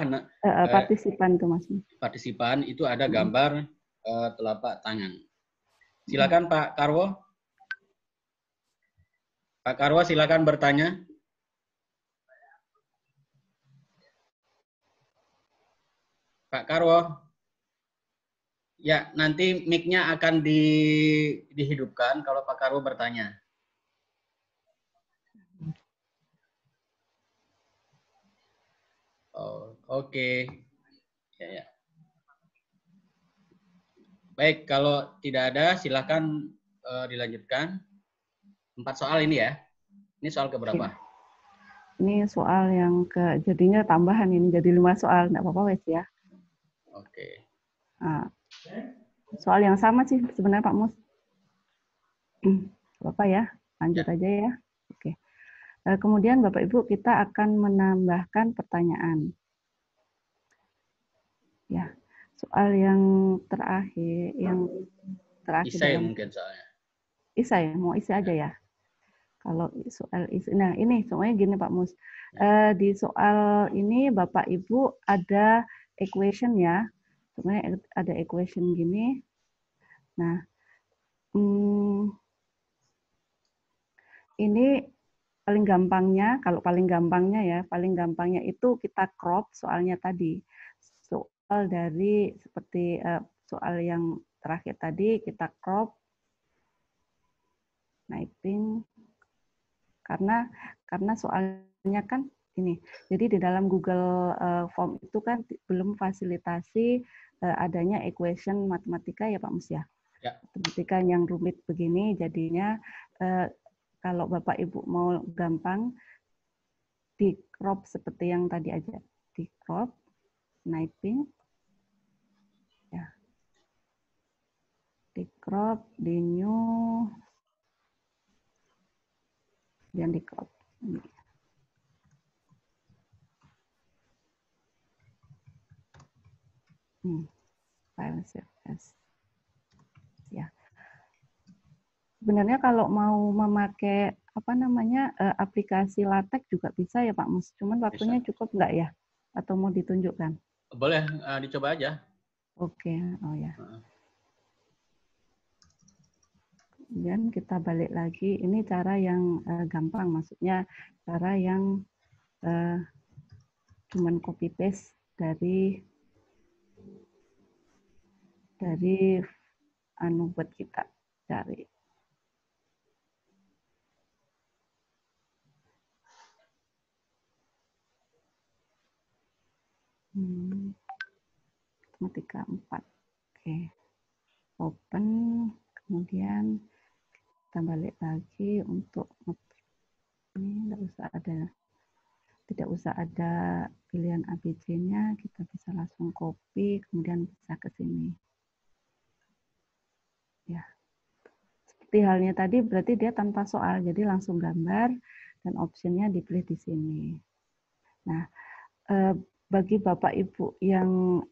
Speaker 1: partisipan tuh Mas.
Speaker 2: Partisipan itu ada gambar telapak tangan. Silakan Pak Karwo. Pak Karwo silakan bertanya. Pak Karwo. Ya, nanti mic-nya akan dihidupkan kalau Pak Karwo bertanya. Oh, oke. Ya, ya. Baik, kalau tidak ada silakan dilanjutkan. 4 soal ini ya. Ini soal keberapa?
Speaker 1: Ini soal yang jadinya tambahan ini jadi 5 soal, enggak apa-apa wes ya.
Speaker 2: Oke.
Speaker 1: Nah, soal yang sama sih sebenarnya Pak Mus. Bapak ya, lanjut aja ya. Oke. Kemudian Bapak Ibu kita akan menambahkan pertanyaan. Ya. Soal yang terakhir
Speaker 2: Isai mungkin soalnya.
Speaker 1: Isai, mau isi aja ya. Kalau soal isi, nah ini semuanya gini Pak Mus. Di soal ini Bapak Ibu ada equation ya. Sebenarnya ada equation gini. Nah, ini paling gampangnya, kalau paling gampangnya itu kita crop soalnya tadi. Soal dari seperti soal yang terakhir tadi kita crop, naiping, karena soalnya kan ini. Jadi di dalam Google Form itu kan belum fasilitasi adanya equation matematika ya Pak Mus ya. Matematika yang rumit begini, jadinya kalau Bapak Ibu mau gampang di crop seperti yang tadi aja, di crop, naiping, ya, di crop, di new, dan di crop. File save as. Ya. Sebenarnya kalau mau memakai aplikasi LaTeX juga bisa ya Pak Mus. Cuman waktunya cukup nggak ya? Atau mau ditunjukkan?
Speaker 2: Boleh, dicoba aja.
Speaker 1: Oke, oh ya. Kemudian kita balik lagi. Ini cara yang gampang, maksudnya cara yang cuman copy paste dari buat kita cari. Matematika 4. Oke. Open, kemudian kita balik lagi untuk ini tidak usah ada pilihan ABC-nya, kita bisa langsung copy, kemudian bisa ke sini. Ya. Seperti halnya tadi berarti dia tanpa soal, jadi langsung gambar dan optionnya dipilih di sini. Nah, bagi Bapak Ibu yang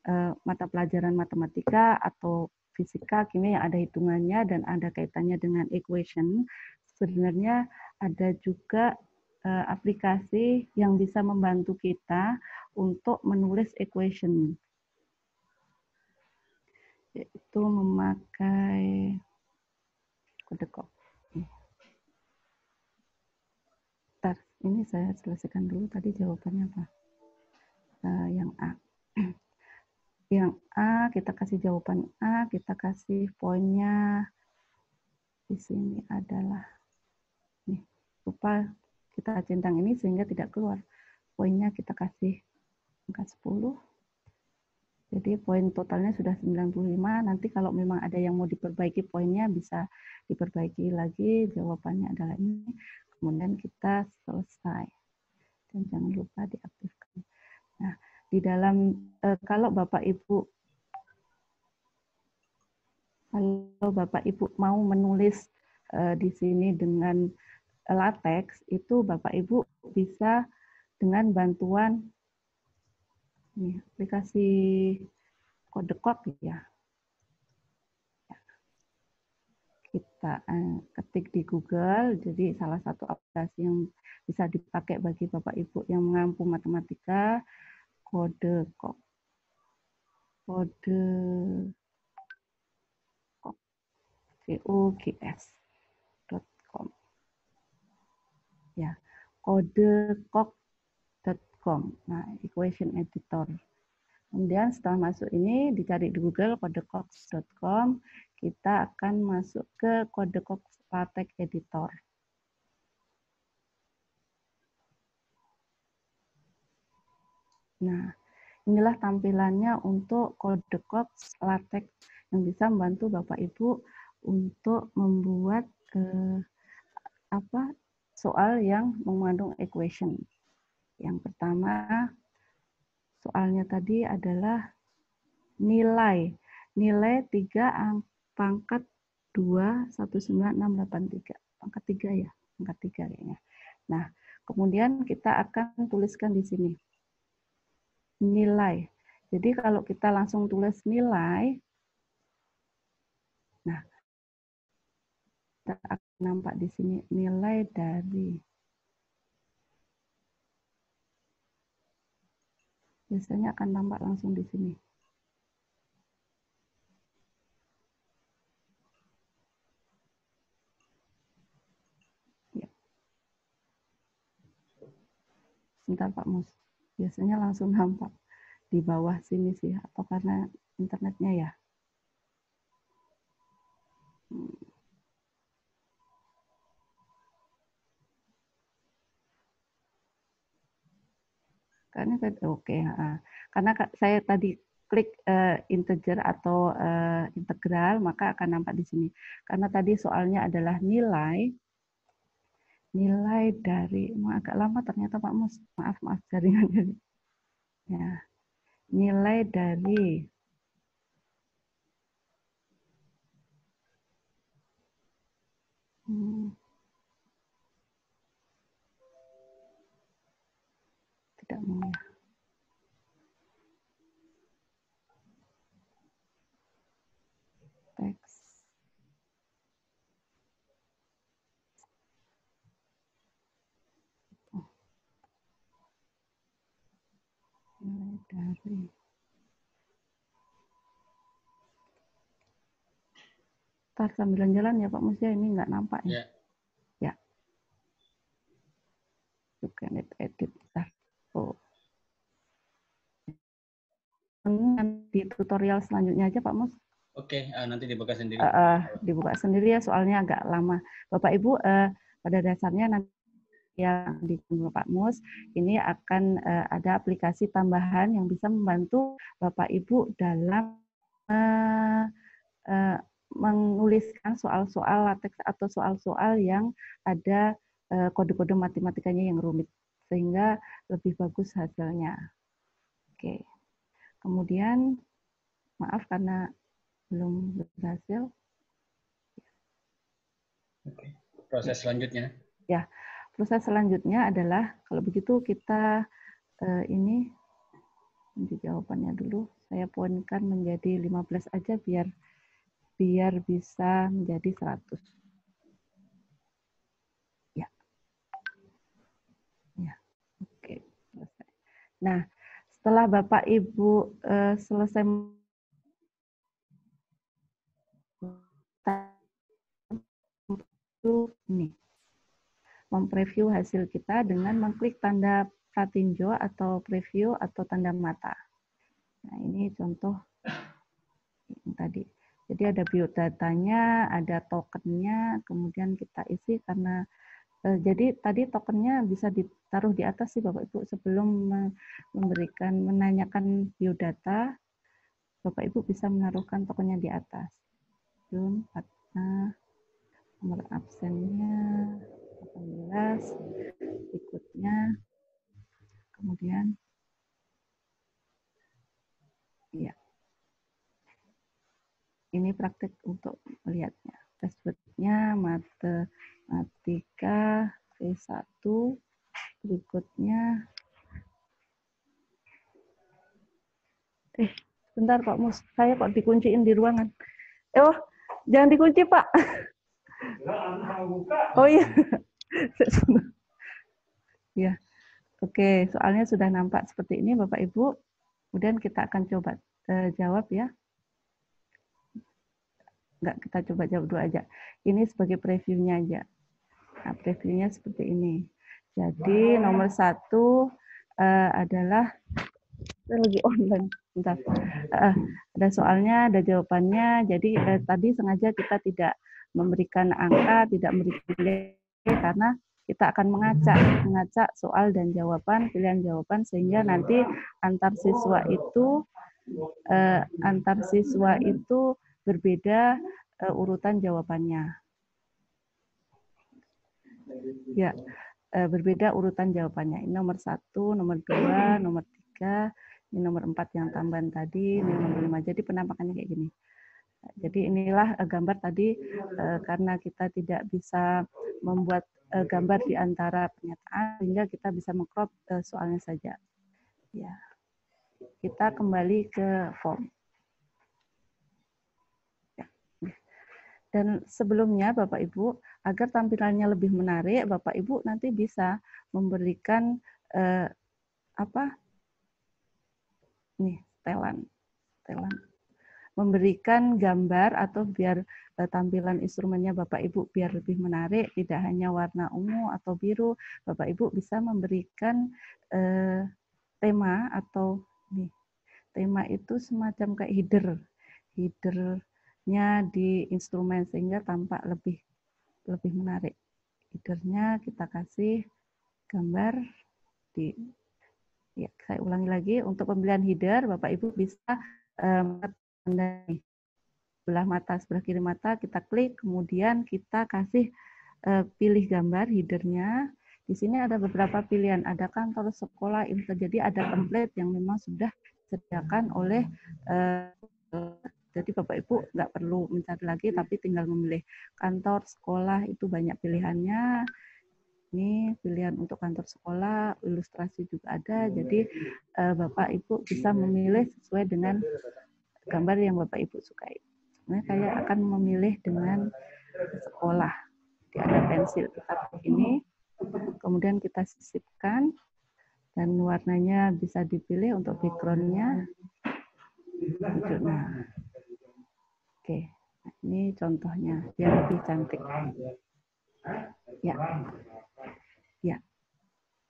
Speaker 1: mata pelajaran matematika atau fisika, kimia yang ada hitungannya dan ada kaitannya dengan equation, sebenarnya ada juga aplikasi yang bisa membantu kita untuk menulis equation. Yaitu memakai kode copy. Bentar, ini saya selesaikan dulu tadi jawabannya apa. Yang A. Yang A, kita kasih jawaban A, kita kasih poinnya di sini adalah nih, lupa kita centang ini sehingga tidak keluar. Poinnya kita kasih angka 10. Jadi poin totalnya sudah 95. Nanti kalau memang ada yang mau diperbaiki poinnya bisa diperbaiki lagi. Jawabannya adalah ini. Kemudian kita selesai. dan jangan lupa diaktifkan. Nah, di dalam kalau Bapak Ibu mau menulis di sini dengan LaTeX, itu Bapak Ibu bisa dengan bantuan aplikasi Codecog ya. Kita ketik di Google, jadi salah satu aplikasi yang bisa dipakai bagi Bapak Ibu yang mengampu matematika, Codecog. COGS.com. Ya, codecog.com. Nah, equation editor. Kemudian setelah masuk ini dicari di Google codecog.com, kita akan masuk ke Codecog LaTeX editor. Nah, inilah tampilannya untuk Codecog LaTeX yang bisa membantu Bapak Ibu untuk membuat soal yang mengandung equation. Yang pertama, soalnya tadi adalah nilai 3 pangkat 2 19683. Pangkat 3 ya, pangkat 3 kayaknya. Nah, kemudian kita akan tuliskan di sini nilai. Jadi kalau kita langsung tulis nilai, nah kita akan nampak di sini nilai dari, biasanya akan tampak langsung di sini. Ya. Sebentar Pak Mus, biasanya langsung nampak di bawah sini sih, atau karena internetnya ya. Karena oke, karena saya tadi klik integer atau integral, maka akan nampak di sini. Karena tadi soalnya adalah nilai dari, agak lama ternyata Pak Mus, maaf jaringannya. Ya, nilai dari tidak mau ya. Teks. Nilai dari. Ntar sambil jalan ya Pak Mus ya, ini nggak nampak ya. Ya. You can edit. Oh. Di tutorial selanjutnya aja Pak Mus.
Speaker 2: Oke, nanti dibuka sendiri.
Speaker 1: Dibuka sendiri ya, soalnya agak lama. Bapak Ibu, pada dasarnya nanti yang di Pak Mus ini akan ada aplikasi tambahan yang bisa membantu Bapak Ibu dalam menuliskan soal-soal LaTeX atau soal-soal yang ada kode-kode matematikanya yang rumit, sehingga lebih bagus hasilnya. Oke. Kemudian, maaf karena belum berhasil.
Speaker 2: Oke. Proses selanjutnya.
Speaker 1: Ya, proses selanjutnya adalah kalau begitu kita ini jawabannya dulu. Saya poinkan menjadi 15 aja biar bisa menjadi 100. Ya. Ya. Oke, selesai. Nah, setelah Bapak Ibu selesai nih, mempreview hasil kita dengan mengklik tanda pratinjo atau preview atau tanda mata. Nah, ini contoh yang tadi. Jadi ada biodatanya, ada tokennya, kemudian kita isi karena jadi tadi tokennya bisa ditaruh di atas sih Bapak Ibu sebelum menanyakan biodata, Bapak Ibu bisa menaruhkan tokennya di atas. Jun, nomor absennya 18, berikutnya kemudian ya. Ini praktek untuk melihatnya. Testbednya matematika V1, berikutnya sebentar Pak Mus, saya kok dikunciin di ruangan. Oh, jangan dikunci Pak. Oh iya. Ya, oke, soalnya sudah nampak seperti ini Bapak Ibu. Kemudian kita akan coba jawab ya. Enggak, kita coba jawab dulu aja. Ini sebagai previewnya aja. Nah, previewnya seperti ini. Jadi nomor 1 adalah lagi online. Bentar. Ada soalnya, ada jawabannya. Jadi tadi sengaja kita tidak memberikan angka, tidak memberikan nilai karena kita akan mengacak soal dan jawaban, pilihan jawaban sehingga nanti antar siswa itu berbeda urutan jawabannya. Ya, berbeda urutan jawabannya. Ini nomor 1, nomor 2, nomor 3, ini nomor 4 yang tambahan tadi, ini nomor 5. Jadi penampakannya kayak gini. Jadi inilah gambar tadi karena kita tidak bisa membuat gambar di antara pernyataan sehingga kita bisa mengcrop soalnya saja. Ya. Kita kembali ke form. Dan sebelumnya Bapak Ibu, agar tampilannya lebih menarik, Bapak Ibu nanti bisa memberikan setelan. Memberikan gambar atau biar tampilan instrumennya Bapak Ibu biar lebih menarik, tidak hanya warna ungu atau biru, Bapak Ibu bisa memberikan tema atau tema itu semacam kayak headernya di instrumen sehingga tampak lebih menarik. Headernya kita kasih gambar di saya ulangi lagi, untuk pemilihan header Bapak Ibu bisa sebelah mata, sebelah kiri mata kita klik, kemudian kita kasih pilih gambar headernya. Di sini ada beberapa pilihan, ada kantor, sekolah, info. Jadi ada template yang memang sudah disediakan oleh jadi Bapak Ibu nggak perlu mencari lagi, tapi tinggal memilih kantor, sekolah, itu banyak pilihannya. Ini pilihan untuk kantor sekolah, ilustrasi juga ada. Jadi Bapak Ibu bisa memilih sesuai dengan gambar yang Bapak Ibu sukai. Nah, saya akan memilih dengan sekolah. Jadi ada pensil kita ini, kemudian kita sisipkan dan warnanya bisa dipilih untuk background-nya. Nah, oke, nah, ini contohnya biar lebih cantik. Ya,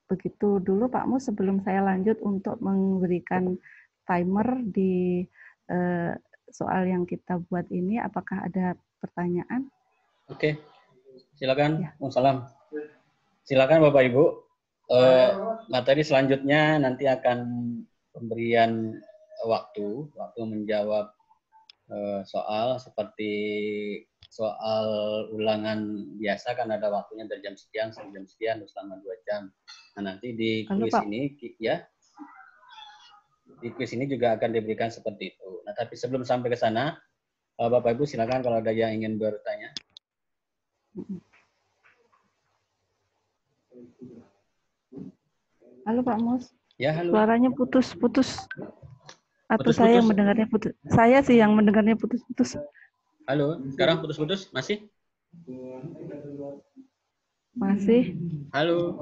Speaker 1: begitu dulu Pak Mus sebelum saya lanjut untuk memberikan timer di soal yang kita buat ini. Apakah ada pertanyaan?
Speaker 2: Oke, silakan. Ya. Salam. Silakan Bapak Ibu. Materi selanjutnya nanti akan pemberian waktu menjawab soal seperti soal ulangan biasa kan ada waktunya dari jam sekian sampai jam sekian selama 2 jam. Nah, nanti di kuis ini ya. Di kuis ini juga akan diberikan seperti itu. Nah, tapi sebelum sampai ke sana, Bapak Ibu silakan kalau ada yang ingin bertanya.
Speaker 1: Halo Pak Mus.
Speaker 2: Ya, halo.
Speaker 1: Suaranya putus-putus. Atau saya yang mendengarnya putus? Saya sih yang mendengarnya putus-putus.
Speaker 2: Halo, sekarang putus-putus? Masih?
Speaker 1: Masih.
Speaker 2: Halo.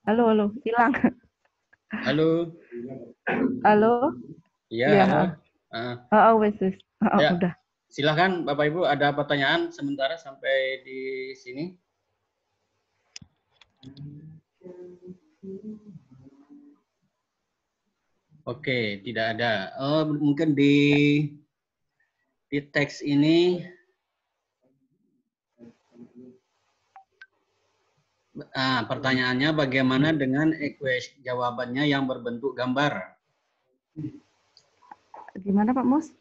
Speaker 1: Halo, hilang.
Speaker 2: Halo.
Speaker 1: Halo.
Speaker 2: Iya,
Speaker 1: ya.
Speaker 2: Halo.
Speaker 1: Wes.
Speaker 2: Ya.
Speaker 1: Udah.
Speaker 2: Silakan Bapak Ibu, ada pertanyaan sementara sampai di sini? Oke, tidak ada. Mungkin di teks ini pertanyaannya bagaimana dengan ekuasi jawabannya yang berbentuk gambar?
Speaker 1: Gimana Pak Mus?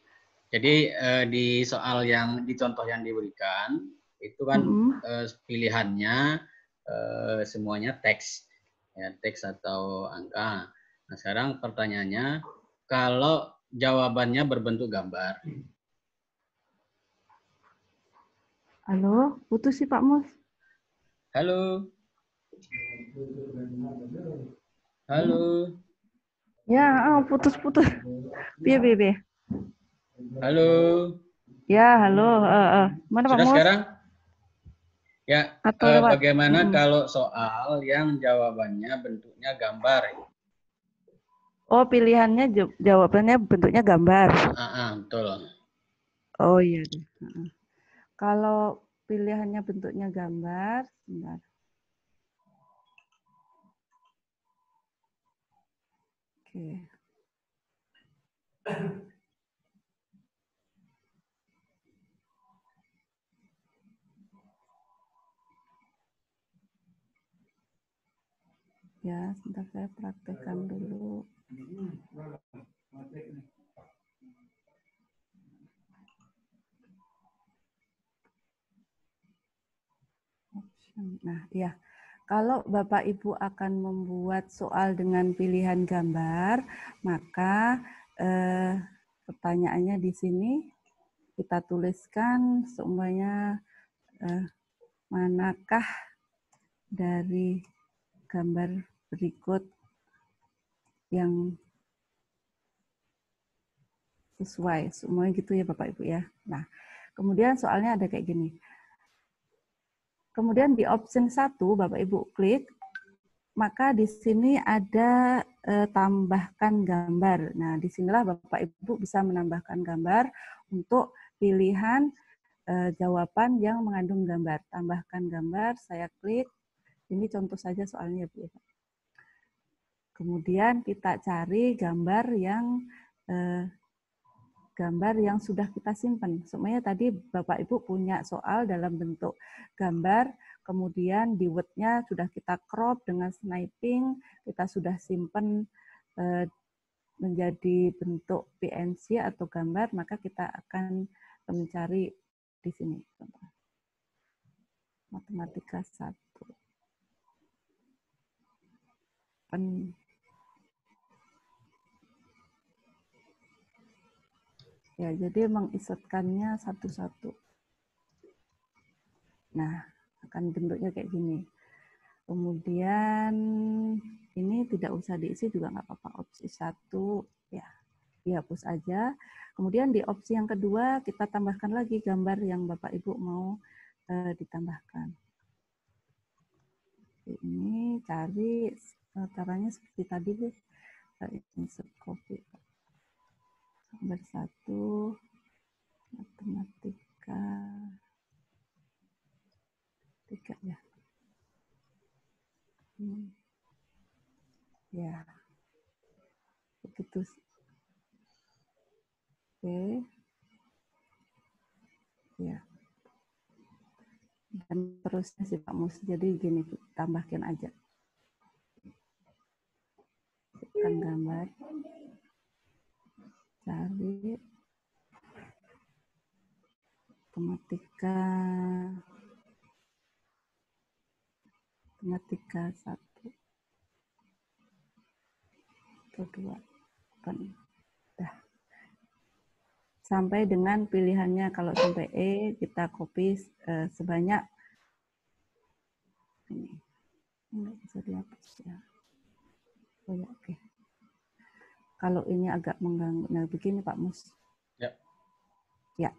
Speaker 2: Jadi di soal di contoh yang diberikan itu kan pilihannya semuanya teks. ya, teks atau angka. Nah, sekarang pertanyaannya, kalau jawabannya berbentuk gambar.
Speaker 1: Halo, putus sih Pak Mus.
Speaker 2: Halo. Halo.
Speaker 1: Ya, putus-putus. Piye.
Speaker 2: Halo.
Speaker 1: Ya, halo. Mana Pak
Speaker 2: Sudah
Speaker 1: Mus?
Speaker 2: sekarang? Ya,
Speaker 1: Atau lewat?
Speaker 2: bagaimana kalau soal yang jawabannya bentuknya gambar?
Speaker 1: Oh, pilihannya jawabannya bentuknya gambar.
Speaker 2: Betul.
Speaker 1: Oh iya deh. Kalau pilihannya bentuknya gambar, sebentar. Oke. Ya, sebentar saya praktekkan dulu. Nah, ya. Kalau Bapak Ibu akan membuat soal dengan pilihan gambar, maka pertanyaannya di sini kita tuliskan semuanya manakah dari gambar berikut yang sesuai, semuanya gitu ya Bapak Ibu ya. Nah, kemudian soalnya ada kayak gini. Kemudian di option 1 Bapak Ibu klik, maka di sini ada tambahkan gambar. Nah, disinilah Bapak Ibu bisa menambahkan gambar untuk pilihan jawaban yang mengandung gambar. Tambahkan gambar, saya klik. Ini contoh saja soalnya Bu. Kemudian kita cari gambar yang sudah kita simpan. Semuanya tadi Bapak Ibu punya soal dalam bentuk gambar, kemudian di Word-nya sudah kita crop dengan sniping, kita sudah simpan menjadi bentuk PNG atau gambar, maka kita akan mencari di sini. Matematika 1. Ya, jadi menginsertkannya satu-satu. Nah, akan bentuknya kayak gini. Kemudian ini tidak usah diisi juga nggak apa-apa. Opsi 1, ya, dihapus aja. Kemudian di opsi yang kedua, kita tambahkan lagi gambar yang Bapak Ibu mau ditambahkan. Ini cari caranya seperti tadi, insert copy. Gambar 1, matematika 3 ya. Ya, begitu. Oke. Ya. Dan terusnya sih Pak Mus. Jadi gini, tambahkan aja. Tekan gambar. Cari matematika 1 atau 2. Dah. Sampai dengan pilihannya, kalau sampai E kita copy sebanyak ini. Nggak bisa dihapus ya. Oh ya, oke. Kalau ini agak mengganggu. Nah, begini Pak Mus.
Speaker 2: Ya.
Speaker 1: Ya.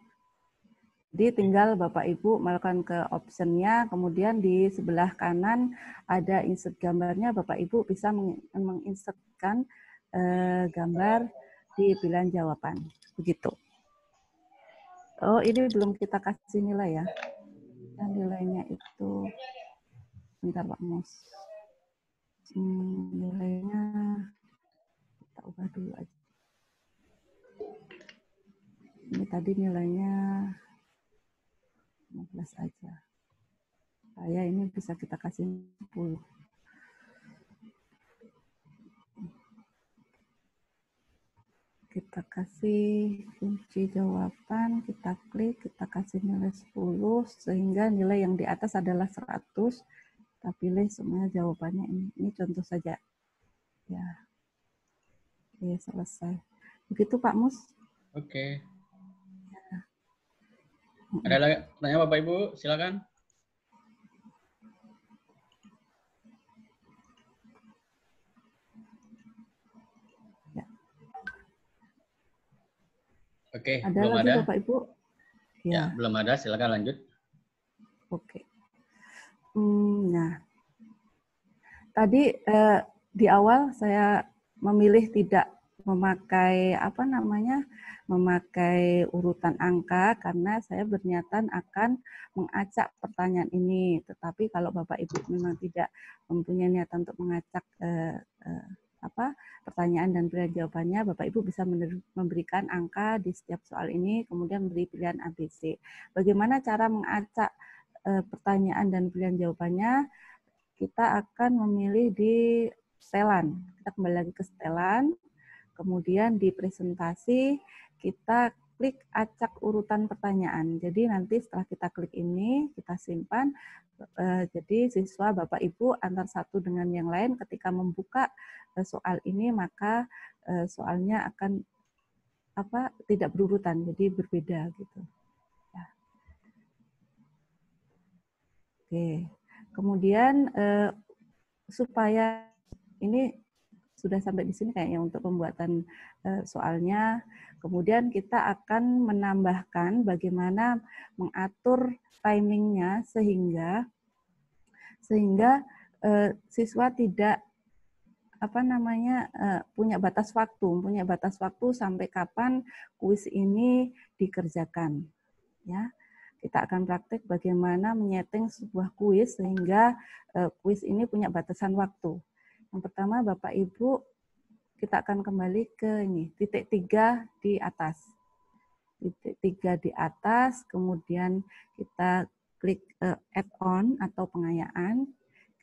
Speaker 1: Jadi tinggal Bapak Ibu melakukan ke optionnya, kemudian di sebelah kanan ada insert gambarnya, Bapak Ibu bisa menginsertkan gambar di pilihan jawaban. Begitu. Oh, ini belum kita kasih nilai ya. Dan nilainya itu, bentar Pak Mus. Nilainya kita ubah dulu aja. Ini tadi nilainya 15 aja. Saya ini bisa kita kasih 10. Kita kasih kunci jawaban, kita klik, kita kasih nilai 10, sehingga nilai yang di atas adalah 100, Kita pilih semuanya jawabannya ini. Ini contoh saja. Ya. Oke, selesai. Begitu Pak Mus.
Speaker 2: Oke. Ada lagi pertanyaan Bapak Ibu? Silakan.
Speaker 1: Ya.
Speaker 2: Oke,
Speaker 1: Ada
Speaker 2: belum
Speaker 1: lagi
Speaker 2: ada.
Speaker 1: Bapak Ibu?
Speaker 2: Ya, belum ada. Silakan lanjut.
Speaker 1: Oke. Nah, tadi di awal saya memilih tidak memakai memakai urutan angka karena saya berniatan akan mengacak pertanyaan ini. Tetapi kalau Bapak Ibu memang tidak mempunyai niatan untuk mengacak pertanyaan dan pilihan jawabannya, Bapak Ibu bisa memberikan angka di setiap soal ini, kemudian beri pilihan ABC. Bagaimana cara mengacak pertanyaan dan pilihan jawabannya? Kita akan memilih di setelan. Kita kembali lagi ke setelan. Kemudian di presentasi kita klik acak urutan pertanyaan. Jadi nanti setelah kita klik ini, kita simpan. Jadi siswa Bapak Ibu antar satu dengan yang lain ketika membuka soal ini, maka soalnya akan tidak berurutan, jadi berbeda gitu. Ya. Oke. Kemudian supaya ini sudah sampai di sini kayaknya untuk pembuatan soalnya. Kemudian kita akan menambahkan bagaimana mengatur timingnya sehingga siswa tidak punya batas waktu sampai kapan kuis ini dikerjakan. Ya, kita akan praktek bagaimana menyeting sebuah kuis sehingga kuis ini punya batasan waktu. Yang pertama, Bapak Ibu, kita akan kembali ke ini, titik 3 di atas. Titik 3 di atas, kemudian kita klik add-on atau pengayaan.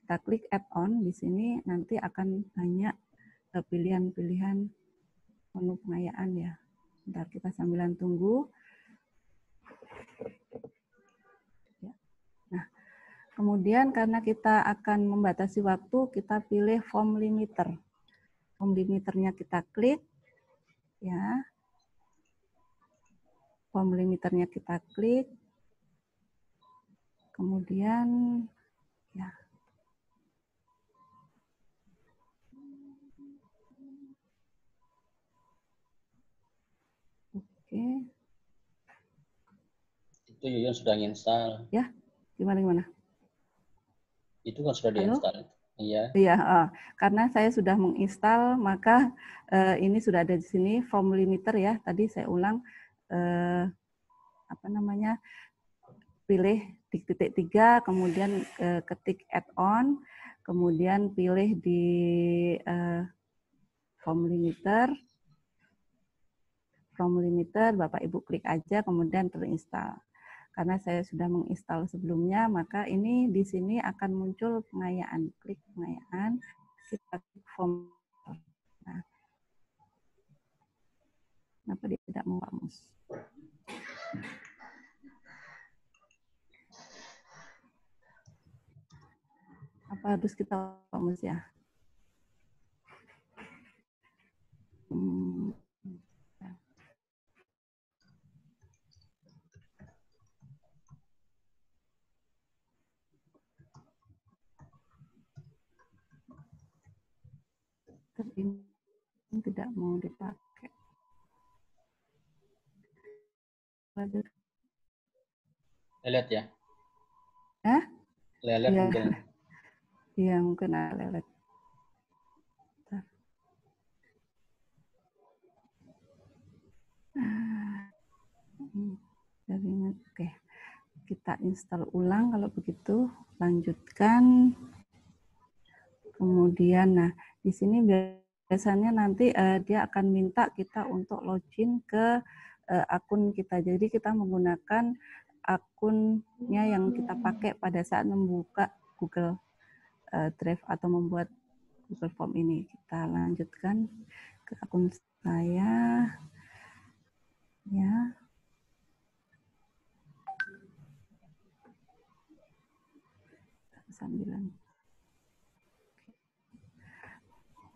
Speaker 1: Kita klik add-on, di sini nanti akan banyak pilihan-pilihan menu pengayaan ya. Bentar, kita sambilan tunggu. Nah, kemudian karena kita akan membatasi waktu, kita pilih form limiter. Form limiternya kita klik, ya. Form limiternya kita klik. Kemudian, ya. Oke.
Speaker 2: Itu Yuyun sudah install.
Speaker 1: Ya, gimana?
Speaker 2: Itu kan sudah diinstal. Iya.
Speaker 1: Iya, karena saya sudah menginstal, maka ini sudah ada di sini form limiter ya. Tadi saya ulang pilih di titik 3, kemudian ketik add-on, kemudian pilih di form limiter, Bapak Ibu klik aja, kemudian terinstall. Karena saya sudah menginstal sebelumnya, maka ini di sini akan muncul pengayaan. Klik pengayaan, kita klik form. Nah, kenapa dia tidak mau kamus? Apa harus kita kamus ya? Ini tidak mau dipakai.
Speaker 2: Lelet ya?
Speaker 1: Hah?
Speaker 2: Lelet
Speaker 1: ya.
Speaker 2: mungkin.
Speaker 1: Iya, mungkin lelet. Oke, kita install ulang kalau begitu. Lanjutkan. Kemudian, nah di sini biasanya nanti dia akan minta kita untuk login ke akun kita. Jadi kita menggunakan akunnya yang kita pakai pada saat membuka Google Drive atau membuat Google Form ini. Kita lanjutkan ke akun saya. Ya. Sambilan.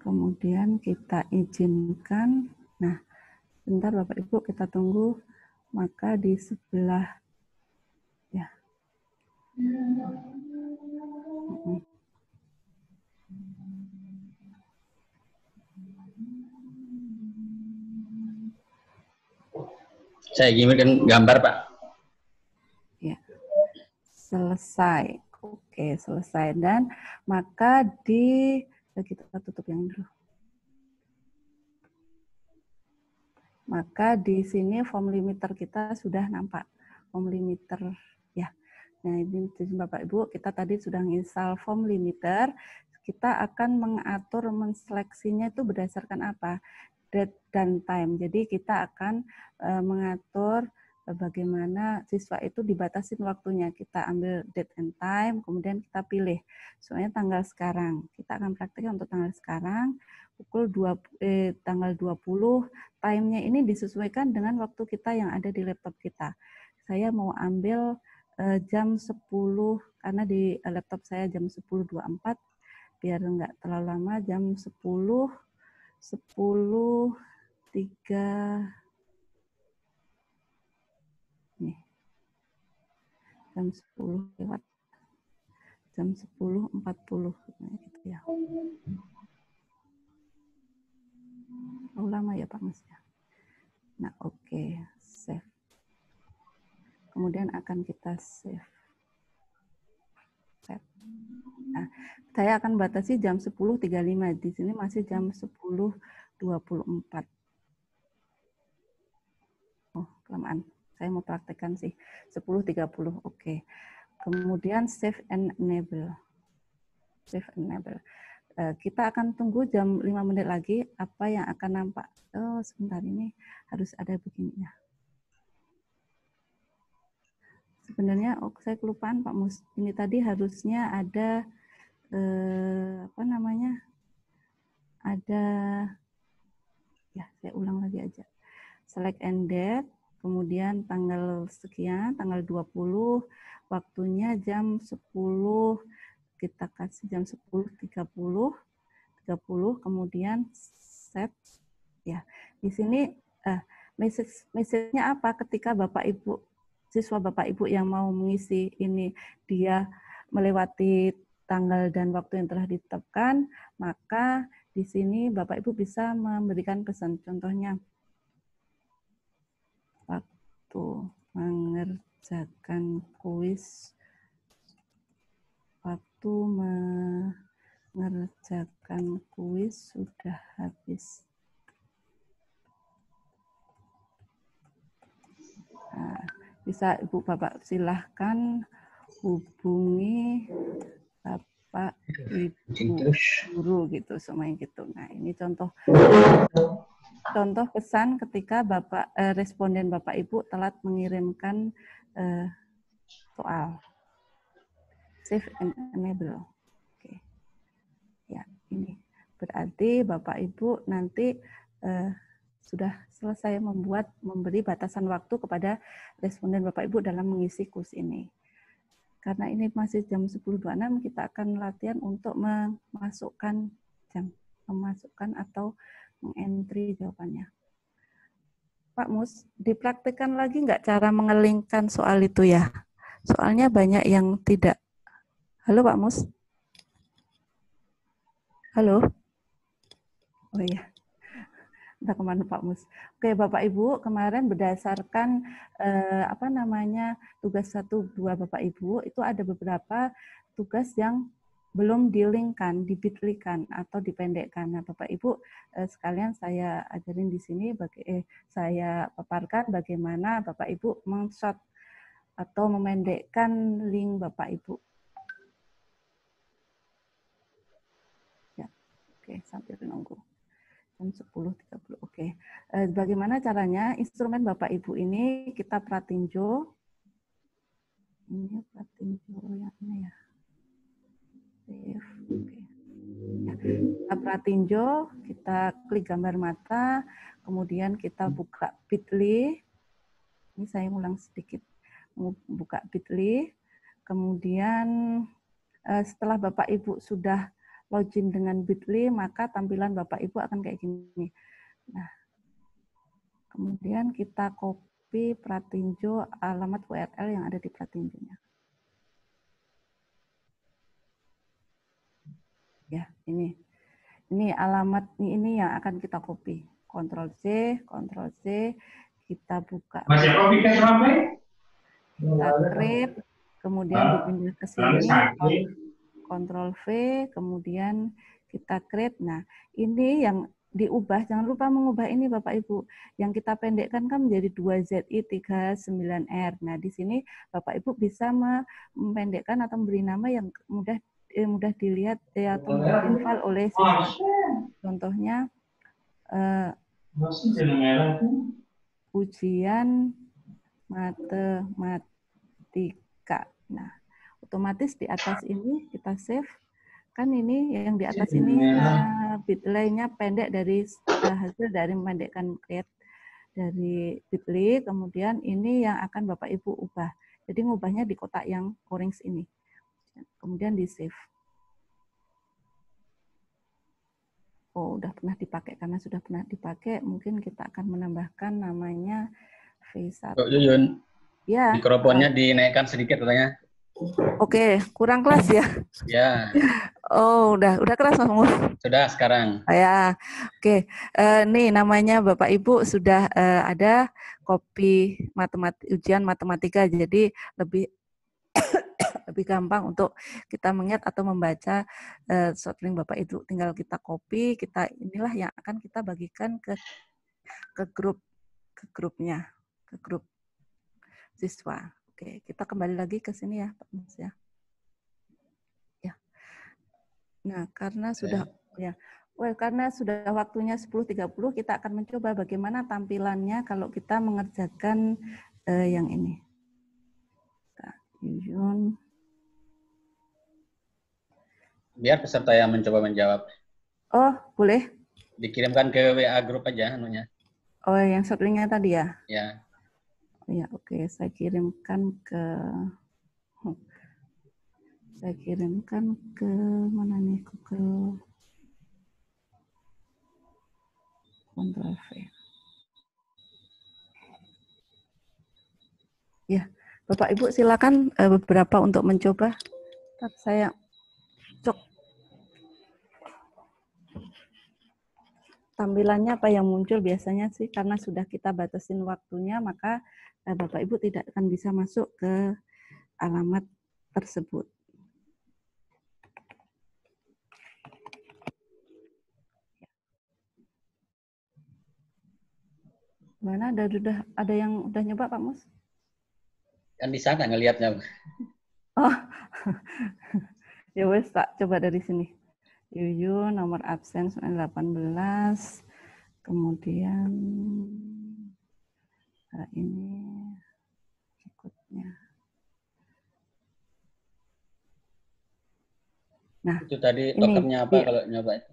Speaker 1: Kemudian kita izinkan. Nah, bentar Bapak Ibu, kita tunggu. Maka di sebelah, ya.
Speaker 2: Saya kirimkan gambar, Pak.
Speaker 1: Ya. Selesai. Oke, selesai. Dan maka kita tutup yang dulu. Maka di sini form limiter kita sudah nampak. Form limiter, ya. Nah, ini Bapak Ibu, kita tadi sudah install form limiter. Kita akan mengatur, menseleksinya itu berdasarkan apa? Date dan time. Jadi kita akan mengatur bagaimana siswa itu dibatasin waktunya. Kita ambil date and time, kemudian kita pilih. Soalnya tanggal sekarang. Kita akan praktekkan untuk tanggal sekarang, tanggal 20, time-nya ini disesuaikan dengan waktu kita yang ada di laptop kita. Saya mau ambil jam 10, karena di laptop saya jam 10.24, biar nggak terlalu lama, jam 10.3 nih. Jam 10 lewat jam 10.40 gitu ya. Terlalu lama ya Pak Mas ya. Nah, oke, save. Kemudian akan kita save. Nah, saya akan batasi jam 10.35. Di sini masih jam 10.24. Oh, kelamaan. Saya mau praktekkan sih. 10.30. Oke. Kemudian save and enable. Save and enable. Kita akan tunggu jam 5 menit lagi. Apa yang akan nampak? Oh, sebentar, ini harus ada begini ya. Sebenarnya, saya kelupaan Pak Mus. Ini tadi harusnya ada apa namanya? Ada, ya saya ulang lagi aja. Select and date, kemudian tanggal sekian, tanggal 20, waktunya jam 10, kita kasih jam 10.30, kemudian set. Ya, di sini message-nya apa ketika Bapak Ibu, siswa Bapak Ibu yang mau mengisi ini, dia melewati tanggal dan waktu yang telah ditetapkan, maka di sini Bapak Ibu bisa memberikan pesan. Contohnya, waktu mengerjakan kuis, waktu mengerjakan kuis sudah habis. Nah, bisa Ibu Bapak silahkan hubungi Bapak Ibu guru gitu, semuanya gitu. Nah, ini contoh pesan ketika Bapak responden Bapak Ibu telat mengirimkan soal. Save and enable. Oke. Ya, ini berarti Bapak Ibu nanti sudah selesai memberi batasan waktu kepada responden Bapak Ibu dalam mengisi kurs ini. Karena ini masih jam 10.26, kita akan latihan untuk memasukkan atau mengentry jawabannya. Pak Mus, dipraktikkan lagi nggak cara mengelingkan soal itu ya? Soalnya banyak yang tidak. Halo Pak Mus? Halo? Oh iya. Entah kemana Pak Mus. Oke, Bapak Ibu, kemarin berdasarkan tugas 1, 2 Bapak Ibu, itu ada beberapa tugas yang belum di-link-kan, di-bit.ly-kan atau dipendekkan. Nah, Bapak Ibu sekalian saya ajarin di sini, saya paparkan bagaimana Bapak Ibu meng-short atau memendekkan link Bapak Ibu. Ya, oke, sambil nunggu. 10.30. Oke. Bagaimana caranya? Instrumen Bapak Ibu ini kita pratinjo. Ini pratinjo yang ini ya. Oke. Ya. Kita pratinjo, kita klik gambar mata, kemudian kita buka bit.ly. Ini saya ulang sedikit. Buka bit.ly. Kemudian setelah Bapak Ibu sudah login dengan Bitly, maka tampilan Bapak Ibu akan kayak gini. Nah, kemudian kita copy Pratinjo, alamat URL yang ada di Pratinjonya. Ya, ini alamat ini yang akan kita copy. Ctrl C, kita buka. Kita create, kemudian dipindah ke sini, Ctrl V, kemudian kita create. Nah, ini yang diubah, jangan lupa mengubah ini Bapak Ibu. Yang kita pendekkan kan menjadi 2ZI39R. Nah, di sini Bapak Ibu bisa memendekkan atau memberi nama yang mudah dilihat atau mudah dihafal oleh siswa. Contohnya ujian matematika. Nah, otomatis di atas ini kita save. Kan ini yang di atas ini Bitly-nya pendek dari hasil dari memendekkan create dari Bitly. Kemudian ini yang akan Bapak Ibu ubah. Jadi ngubahnya di kotak yang orange ini. Kemudian di save. Oh, udah pernah dipakai. Karena sudah pernah dipakai, mungkin kita akan menambahkan namanya V1.
Speaker 2: Yuyun,
Speaker 1: ya.
Speaker 2: Mikrofonnya dinaikkan sedikit katanya.
Speaker 1: Oke, kurang keras ya?
Speaker 2: Ya.
Speaker 1: Oh, udah keras Mas Mus?
Speaker 2: Sudah sekarang.
Speaker 1: Ya, oke. Nih namanya Bapak Ibu sudah ada kopi ujian matematika, jadi lebih gampang untuk kita mengingat atau membaca short link Bapak Ibu. Tinggal kita copy, inilah yang akan kita bagikan ke grup siswa. Oke, kita kembali lagi ke sini ya, Pak Mas ya. Ya. Nah, karena sudah waktunya 10.30, kita akan mencoba bagaimana tampilannya kalau kita mengerjakan yang ini.
Speaker 2: Biar peserta yang mencoba menjawab.
Speaker 1: Oh, boleh.
Speaker 2: Dikirimkan ke WA grup aja anunya.
Speaker 1: Oh, yang short link-nya tadi ya?
Speaker 2: Ya.
Speaker 1: Ya, oke. Saya kirimkan ke mana nih? Google. Ctrl V. Ya, Bapak Ibu silakan beberapa untuk mencoba. Ntar saya cek tampilannya apa yang muncul biasanya sih, karena sudah kita batasin waktunya, maka Bapak Ibu tidak akan bisa masuk ke alamat tersebut. Mana ada yang udah nyoba Pak Mus?
Speaker 2: Kan di sana ngelihatnya.
Speaker 1: Oh, ya wes tak coba dari sini. Yuyun nomor absen 18, kemudian ini berikutnya. Nah,
Speaker 2: itu tadi tokennya apa kalau nyoba itu?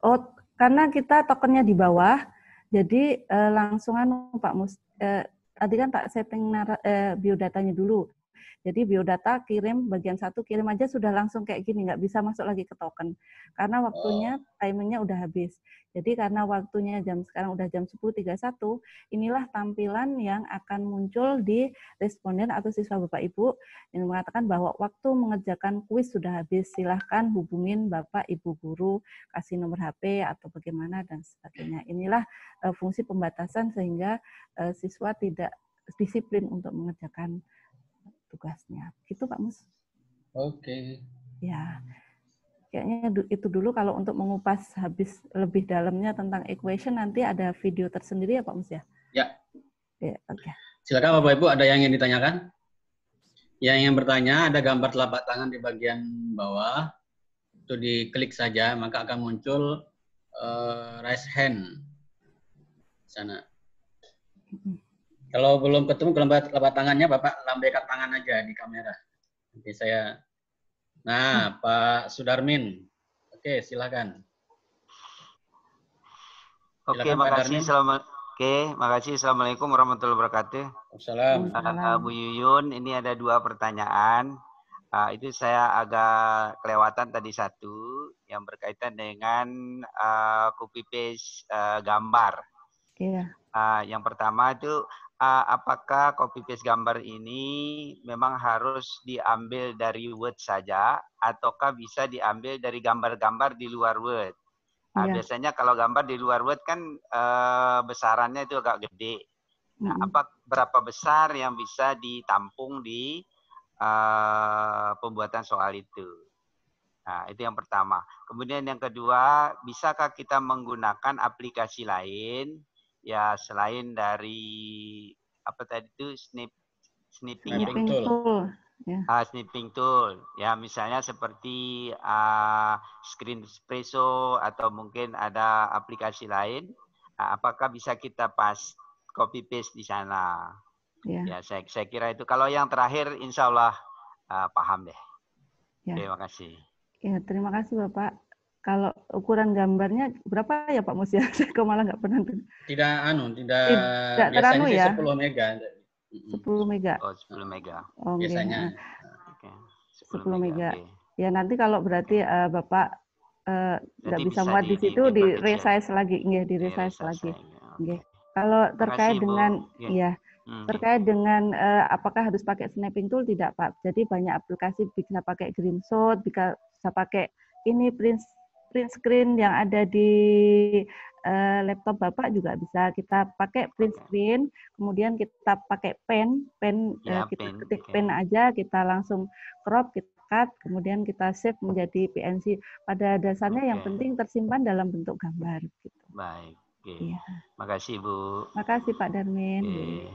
Speaker 1: Oh, karena kita tokennya di bawah, jadi langsungan Pak Mus. Tadi kan tak setting biodatanya dulu. Jadi biodata kirim bagian 1, kirim aja sudah langsung kayak gini, nggak bisa masuk lagi ke token. Karena waktunya, timingnya udah habis. Jadi karena waktunya sekarang udah jam 10.31, inilah tampilan yang akan muncul di responden atau siswa Bapak Ibu yang mengatakan bahwa waktu mengerjakan kuis sudah habis. Silahkan hubungin Bapak Ibu guru, kasih nomor HP atau bagaimana dan sebagainya. Inilah fungsi pembatasan sehingga siswa tidak disiplin untuk mengerjakan tugasnya. Gitu Pak Mus.
Speaker 2: Oke.
Speaker 1: Ya. Kayaknya itu dulu. Kalau untuk mengupas habis lebih dalamnya tentang equation, nanti ada video tersendiri ya Pak Mus ya?
Speaker 2: Ya.
Speaker 1: Ya, oke.
Speaker 2: Silakan Bapak Ibu, ada yang ingin ditanyakan? Yang ingin bertanya, ada gambar telapak tangan di bagian bawah. Itu diklik saja, maka akan muncul raise hand. Sana. Kalau belum ketemu gambar telapak tangannya, Bapak lambaikan tangan aja di kamera. Nanti saya. Nah, Pak Sudarmin. Oke, silakan.
Speaker 6: Oke, makasih. Makasih. Assalamualaikum warahmatullahi wabarakatuh.
Speaker 2: Assalamualaikum.
Speaker 6: Bu Yuyun, ini ada 2 pertanyaan. Itu saya agak kelewatan tadi 1. yang berkaitan dengan copy paste gambar.
Speaker 1: Iya.
Speaker 6: Yang pertama itu apakah copy paste gambar ini memang harus diambil dari Word saja ataukah bisa diambil dari gambar-gambar di luar Word?
Speaker 1: Iya.
Speaker 6: Biasanya kalau gambar di luar Word kan besarannya itu agak gede. Nah, berapa besar yang bisa ditampung di pembuatan soal itu? Nah, itu yang pertama. Kemudian yang kedua, bisakah kita menggunakan aplikasi lain ya selain dari apa tadi itu snipping
Speaker 1: tool. Ya.
Speaker 6: Snipping tool. Ya, misalnya seperti Screen Espresso atau mungkin ada aplikasi lain. Apakah bisa kita copy paste di sana? Ya, saya kira itu. Kalau yang terakhir, insya Allah paham deh.
Speaker 1: Ya.
Speaker 6: Terima kasih.
Speaker 1: Ya, terima kasih Bapak. Kalau ukuran gambarnya berapa ya Pak Mus ya? Saya kok malah nggak pernah.
Speaker 2: Tidak
Speaker 1: teranu ya.
Speaker 2: 10 mega.
Speaker 1: 10 mega.
Speaker 6: Oh, 10 mega.
Speaker 1: Oh,
Speaker 2: biasanya.
Speaker 6: Okay.
Speaker 1: 10 mega.
Speaker 6: Okay.
Speaker 1: Ya, nanti kalau berarti Bapak nggak bisa muat di situ, di resize lagi, nggih, di resize lagi. Nggih. Kalau terkait dengan terkait dengan apakah harus pakai snapping tool, tidak Pak. Jadi banyak aplikasi bisa pakai screenshot, bisa pakai ini print screen yang ada di laptop Bapak juga bisa kita pakai print screen, kemudian kita pakai pen kita ketik pen aja, kita langsung crop, kita cut, kemudian kita save menjadi PNG. Pada dasarnya yang penting tersimpan dalam bentuk gambar gitu.
Speaker 6: Baik.
Speaker 1: Okay. Ya.
Speaker 6: Makasih Bu.
Speaker 1: Makasih Pak Darmin.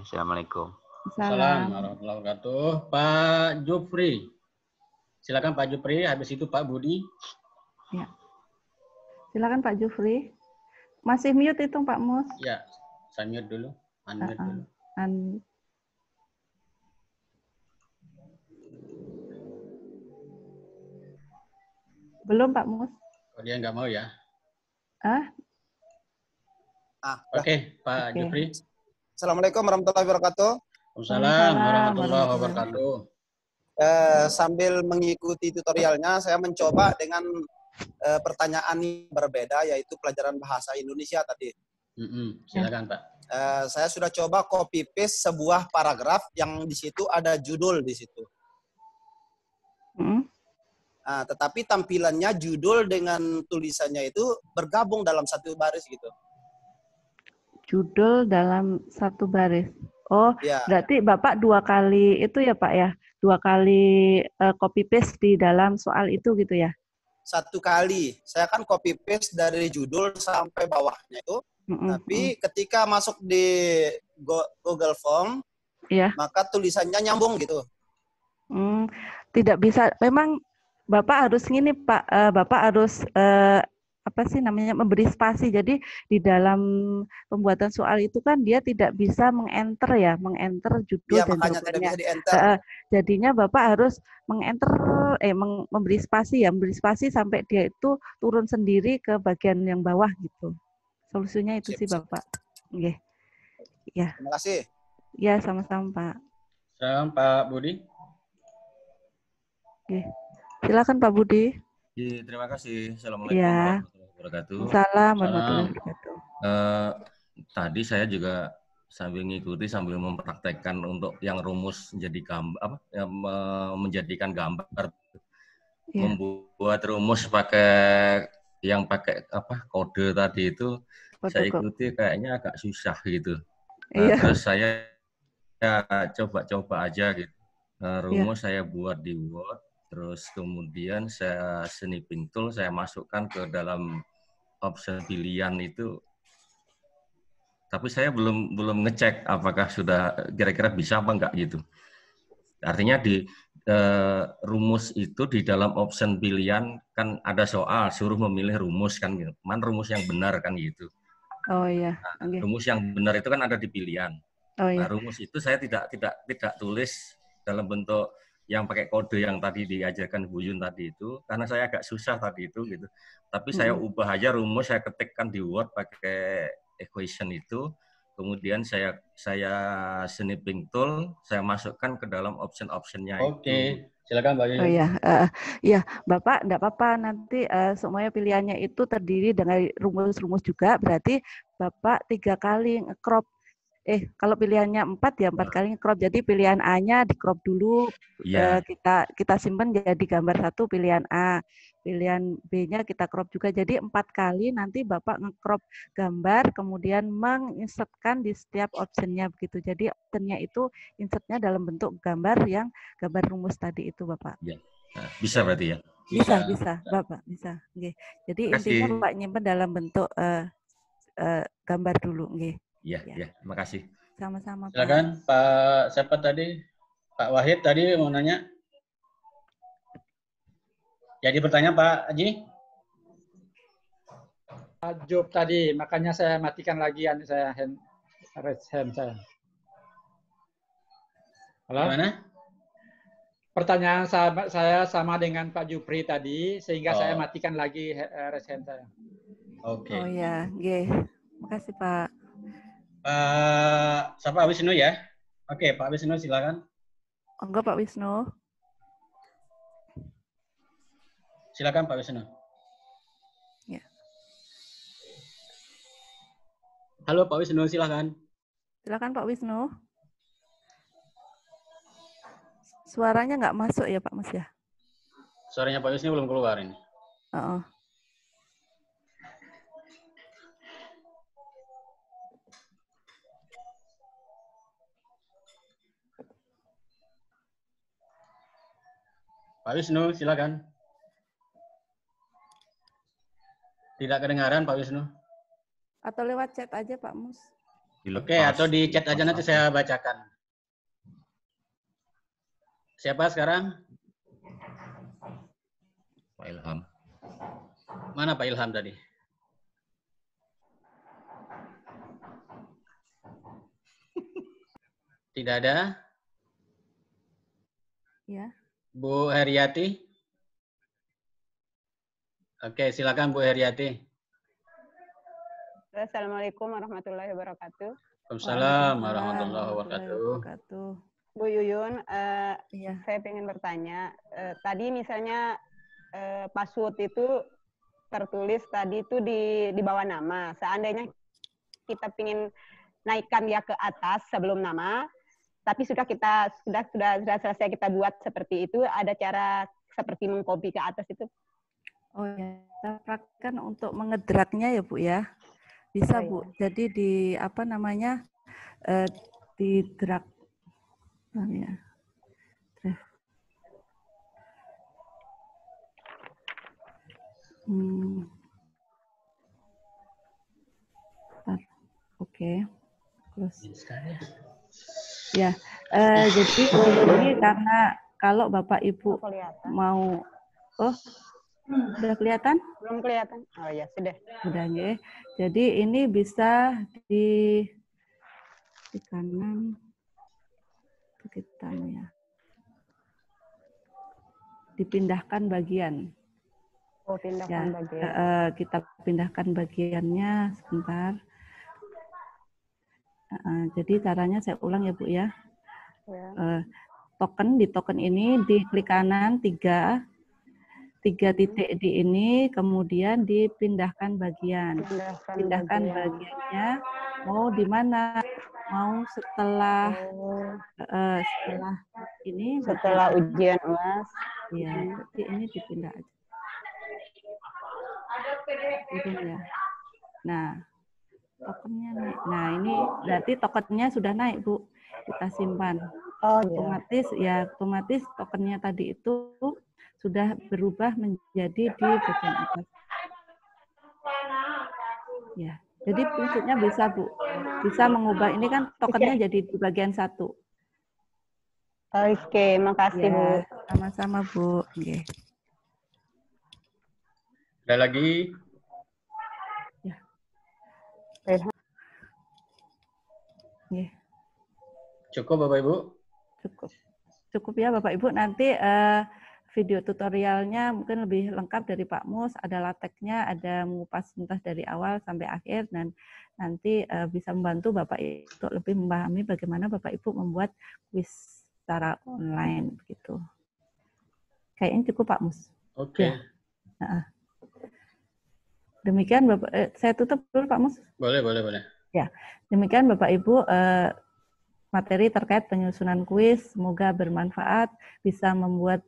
Speaker 6: Assalamualaikum.
Speaker 2: Assalamualaikum warahmatullahi wabarakatuh. Pak Jufri. Silakan Pak Jufri, habis itu Pak Budi.
Speaker 1: Ya. Silakan Pak Jufri. Masih mute itu Pak Mus?
Speaker 2: Ya, saya mute dulu. Unmute dulu.
Speaker 1: Belum Pak Mus?
Speaker 2: Oh, dia nggak mau ya?
Speaker 3: Oke,
Speaker 2: Pak Jufri.
Speaker 3: Assalamualaikum warahmatullahi wabarakatuh.
Speaker 2: Waalaikumsalam warahmatullahi wabarakatuh.
Speaker 3: Sambil mengikuti tutorialnya, saya mencoba dengan pertanyaan yang berbeda, yaitu pelajaran bahasa Indonesia tadi.
Speaker 2: Silakan Pak.
Speaker 3: Saya sudah coba copy paste sebuah paragraf yang di situ ada judul di situ. Tetapi tampilannya judul dengan tulisannya itu bergabung dalam satu baris gitu.
Speaker 1: Judul dalam satu baris. Oh,
Speaker 3: ya.
Speaker 1: Berarti Bapak 2 kali itu ya Pak ya? 2 kali copy paste di dalam soal itu gitu ya?
Speaker 3: 1 kali. Saya kan copy paste dari judul sampai bawahnya itu. Tapi ketika masuk di Google Form, maka tulisannya nyambung gitu.
Speaker 1: Tidak bisa. Memang Bapak harus gini Pak. Bapak harus memberi spasi. Jadi di dalam pembuatan soal itu kan dia tidak bisa mengenter judul dan jawabannya. Jadinya Bapak harus memberi spasi sampai dia itu turun sendiri ke bagian yang bawah gitu. Solusinya itu sih Bapak. Oke. Ya.
Speaker 3: Terima kasih.
Speaker 1: Ya, sama-sama Pak.
Speaker 2: Salam Pak Budi.
Speaker 1: Oke. Silakan Pak Budi.
Speaker 7: Terima kasih. Assalamualaikum warahmatullahi wabarakatuh.
Speaker 1: Assalamualaikum warahmatullahi wabarakatuh.
Speaker 7: Tadi saya juga sambil ngikuti sambil mempraktekkan untuk yang rumus menjadikan gambar. Membuat rumus pakai kode tadi itu saya ikuti kayaknya agak susah gitu. Terus saya coba-coba aja gitu. Rumus saya buat di Word. Terus kemudian saya snipping tool, saya masukkan ke dalam option pilihan itu. Tapi saya belum ngecek apakah sudah kira-kira bisa apa enggak gitu. Artinya di rumus itu di dalam option pilihan kan ada soal, suruh memilih rumus kan gitu. Mana rumus yang benar kan gitu.
Speaker 1: Oh iya.
Speaker 7: Nah, rumus yang benar itu kan ada di pilihan.
Speaker 1: Oh iya.
Speaker 7: Nah, rumus itu saya tidak tulis dalam bentuk yang pakai kode yang tadi diajarkan Bu Yun tadi itu, karena saya agak susah tadi itu gitu. Tapi saya ubah aja rumus, saya ketikkan di Word pakai equation itu, kemudian saya snipping tool, saya masukkan ke dalam option-optionnya.
Speaker 2: Oke, silakan Mbak Yuyun.
Speaker 1: Oh ya, ya Bapak, enggak apa-apa, nanti semuanya pilihannya itu terdiri dengan rumus-rumus juga, berarti Bapak 3 kali nge-crop. Kalau pilihannya 4 ya 4 kali crop. Jadi pilihan A-nya di crop dulu, kita simpan jadi gambar 1 pilihan A. Pilihan B-nya kita crop juga. Jadi 4 kali nanti Bapak nge-crop gambar, kemudian menginsertkan di setiap optionnya begitu. Jadi optionnya itu insertnya dalam bentuk gambar yang gambar rumus tadi itu Bapak.
Speaker 7: Ya. Nah, bisa berarti ya?
Speaker 1: Bisa Bapak, bisa. Okay. Jadi intinya Bapak nyimpan dalam bentuk gambar dulu. Okay.
Speaker 7: Iya, terima kasih.
Speaker 1: Sama-sama, Pak.
Speaker 2: Silakan Pak, siapa tadi? Pak Wahid tadi mau nanya. Jadi bertanya Pak Haji?
Speaker 8: Pak Job tadi, makanya saya matikan lagi raise hand saya. Halo?
Speaker 2: Gimana?
Speaker 8: Pertanyaan saya sama dengan Pak Jupri tadi, sehingga saya matikan lagi raise hand saya.
Speaker 2: Oke.
Speaker 1: Oh ya, makasih Pak.
Speaker 2: Pak Wisnu ya? Oke, Pak Wisnu silakan.
Speaker 1: Enggak Pak Wisnu.
Speaker 2: Silakan Pak Wisnu.
Speaker 1: Ya.
Speaker 2: Halo Pak Wisnu, silakan.
Speaker 1: Silakan Pak Wisnu. Suaranya nggak masuk ya Pak Mas ya?
Speaker 2: Suaranya Pak Wisnu belum keluar ini. Pak Wisnu, silakan. Tidak kedengaran Pak Wisnu.
Speaker 1: Atau lewat chat aja Pak Mus.
Speaker 2: Oke, atau di chat aja nanti saya bacakan. Siapa sekarang?
Speaker 7: Pak Ilham.
Speaker 2: Mana Pak Ilham tadi? Tidak ada?
Speaker 1: Ya.
Speaker 2: Bu Heriati? Oke, silakan Bu Heriati.
Speaker 9: Assalamualaikum warahmatullahi wabarakatuh.
Speaker 2: Waalaikumsalam warahmatullahi wabarakatuh.
Speaker 9: Bu Yuyun, saya ingin bertanya. Tadi misalnya password itu tertulis tadi itu di bawah nama. Seandainya kita ingin naikkan dia ke atas sebelum nama, tapi sudah selesai kita buat seperti itu, ada cara seperti mengcopy ke atas itu?
Speaker 1: Oh ya, kita praktekkan untuk mengedragnya ya Bu ya. Bisa Bu. Jadi di apa namanya? Di drag. Oh ya. Oke. Terus. Ya, jadi ini karena kalau Bapak Ibu mau, udah kelihatan?
Speaker 9: Belum kelihatan. Oh ya, sudah.
Speaker 1: Sudah ya. Jadi ini bisa di kanan, kita ya. Dipindahkan bagian.
Speaker 9: Oh, pindahkan bagian.
Speaker 1: Kita pindahkan bagiannya sebentar. Jadi caranya saya ulang ya Bu ya. Di token ini diklik kanan 3 titik di ini, kemudian dipindahkan bagian. Pindahkan bagiannya mau di mana? Mau setelah ini.
Speaker 9: Setelah ujian UAS.
Speaker 1: Ya, jadi ini dipindah aja. Ya. Nah, tokennya naik. Nah, ini berarti tokennya sudah naik, Bu. Kita simpan. Otomatis tokennya tadi itu sudah berubah menjadi di bagian atas. Ya. Jadi prinsipnya bisa, Bu. Bisa mengubah, ini kan tokennya jadi di bagian 1.
Speaker 9: Oke, makasih Bu.
Speaker 1: Sama-sama Bu. Oke.
Speaker 2: Ada lagi?
Speaker 1: Ya.
Speaker 2: Cukup Bapak Ibu?
Speaker 1: Cukup ya Bapak Ibu. Nanti video tutorialnya mungkin lebih lengkap dari Pak Mus, ada lateknya, ada mengupas tuntas dari awal sampai akhir, dan nanti bisa membantu Bapak Ibu untuk lebih memahami bagaimana Bapak Ibu membuat kuis secara online begitu. Kayaknya cukup Pak Mus.
Speaker 2: Oke.
Speaker 1: Ya. Demikian Bapak, saya tutup dulu Pak Mus.
Speaker 2: Boleh.
Speaker 1: Ya, demikian Bapak Ibu materi terkait penyusunan kuis, semoga bermanfaat, bisa membuat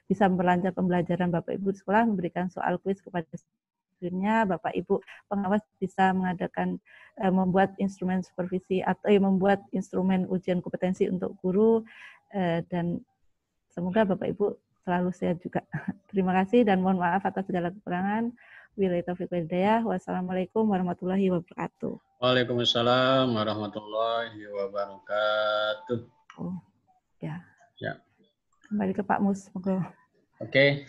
Speaker 1: bisa memperlancar pembelajaran Bapak Ibu di sekolah, memberikan soal kuis kepada studentnya, Bapak Ibu pengawas bisa mengadakan membuat instrumen supervisi atau membuat instrumen ujian kompetensi untuk guru, dan semoga Bapak Ibu selalu sehat juga. Terima kasih dan mohon maaf atas segala kekurangan. Wabillahi taufiq wal hidayah. Wassalamualaikum warahmatullahi wabarakatuh.
Speaker 2: Waalaikumsalam warahmatullahi wabarakatuh.
Speaker 1: Oh, ya.
Speaker 2: Ya.
Speaker 1: Kembali ke Pak Mus.
Speaker 2: Oke.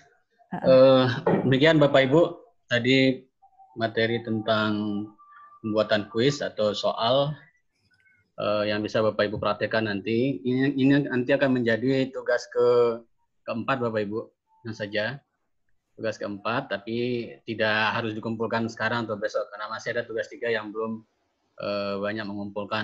Speaker 2: Demikian Bapak Ibu, tadi materi tentang pembuatan kuis atau soal yang bisa Bapak Ibu praktekkan nanti. Ini nanti akan menjadi tugas keempat Bapak Ibu. Nah saja. Tugas keempat, tapi tidak harus dikumpulkan sekarang atau besok, karena masih ada tugas 3 yang belum banyak mengumpulkan.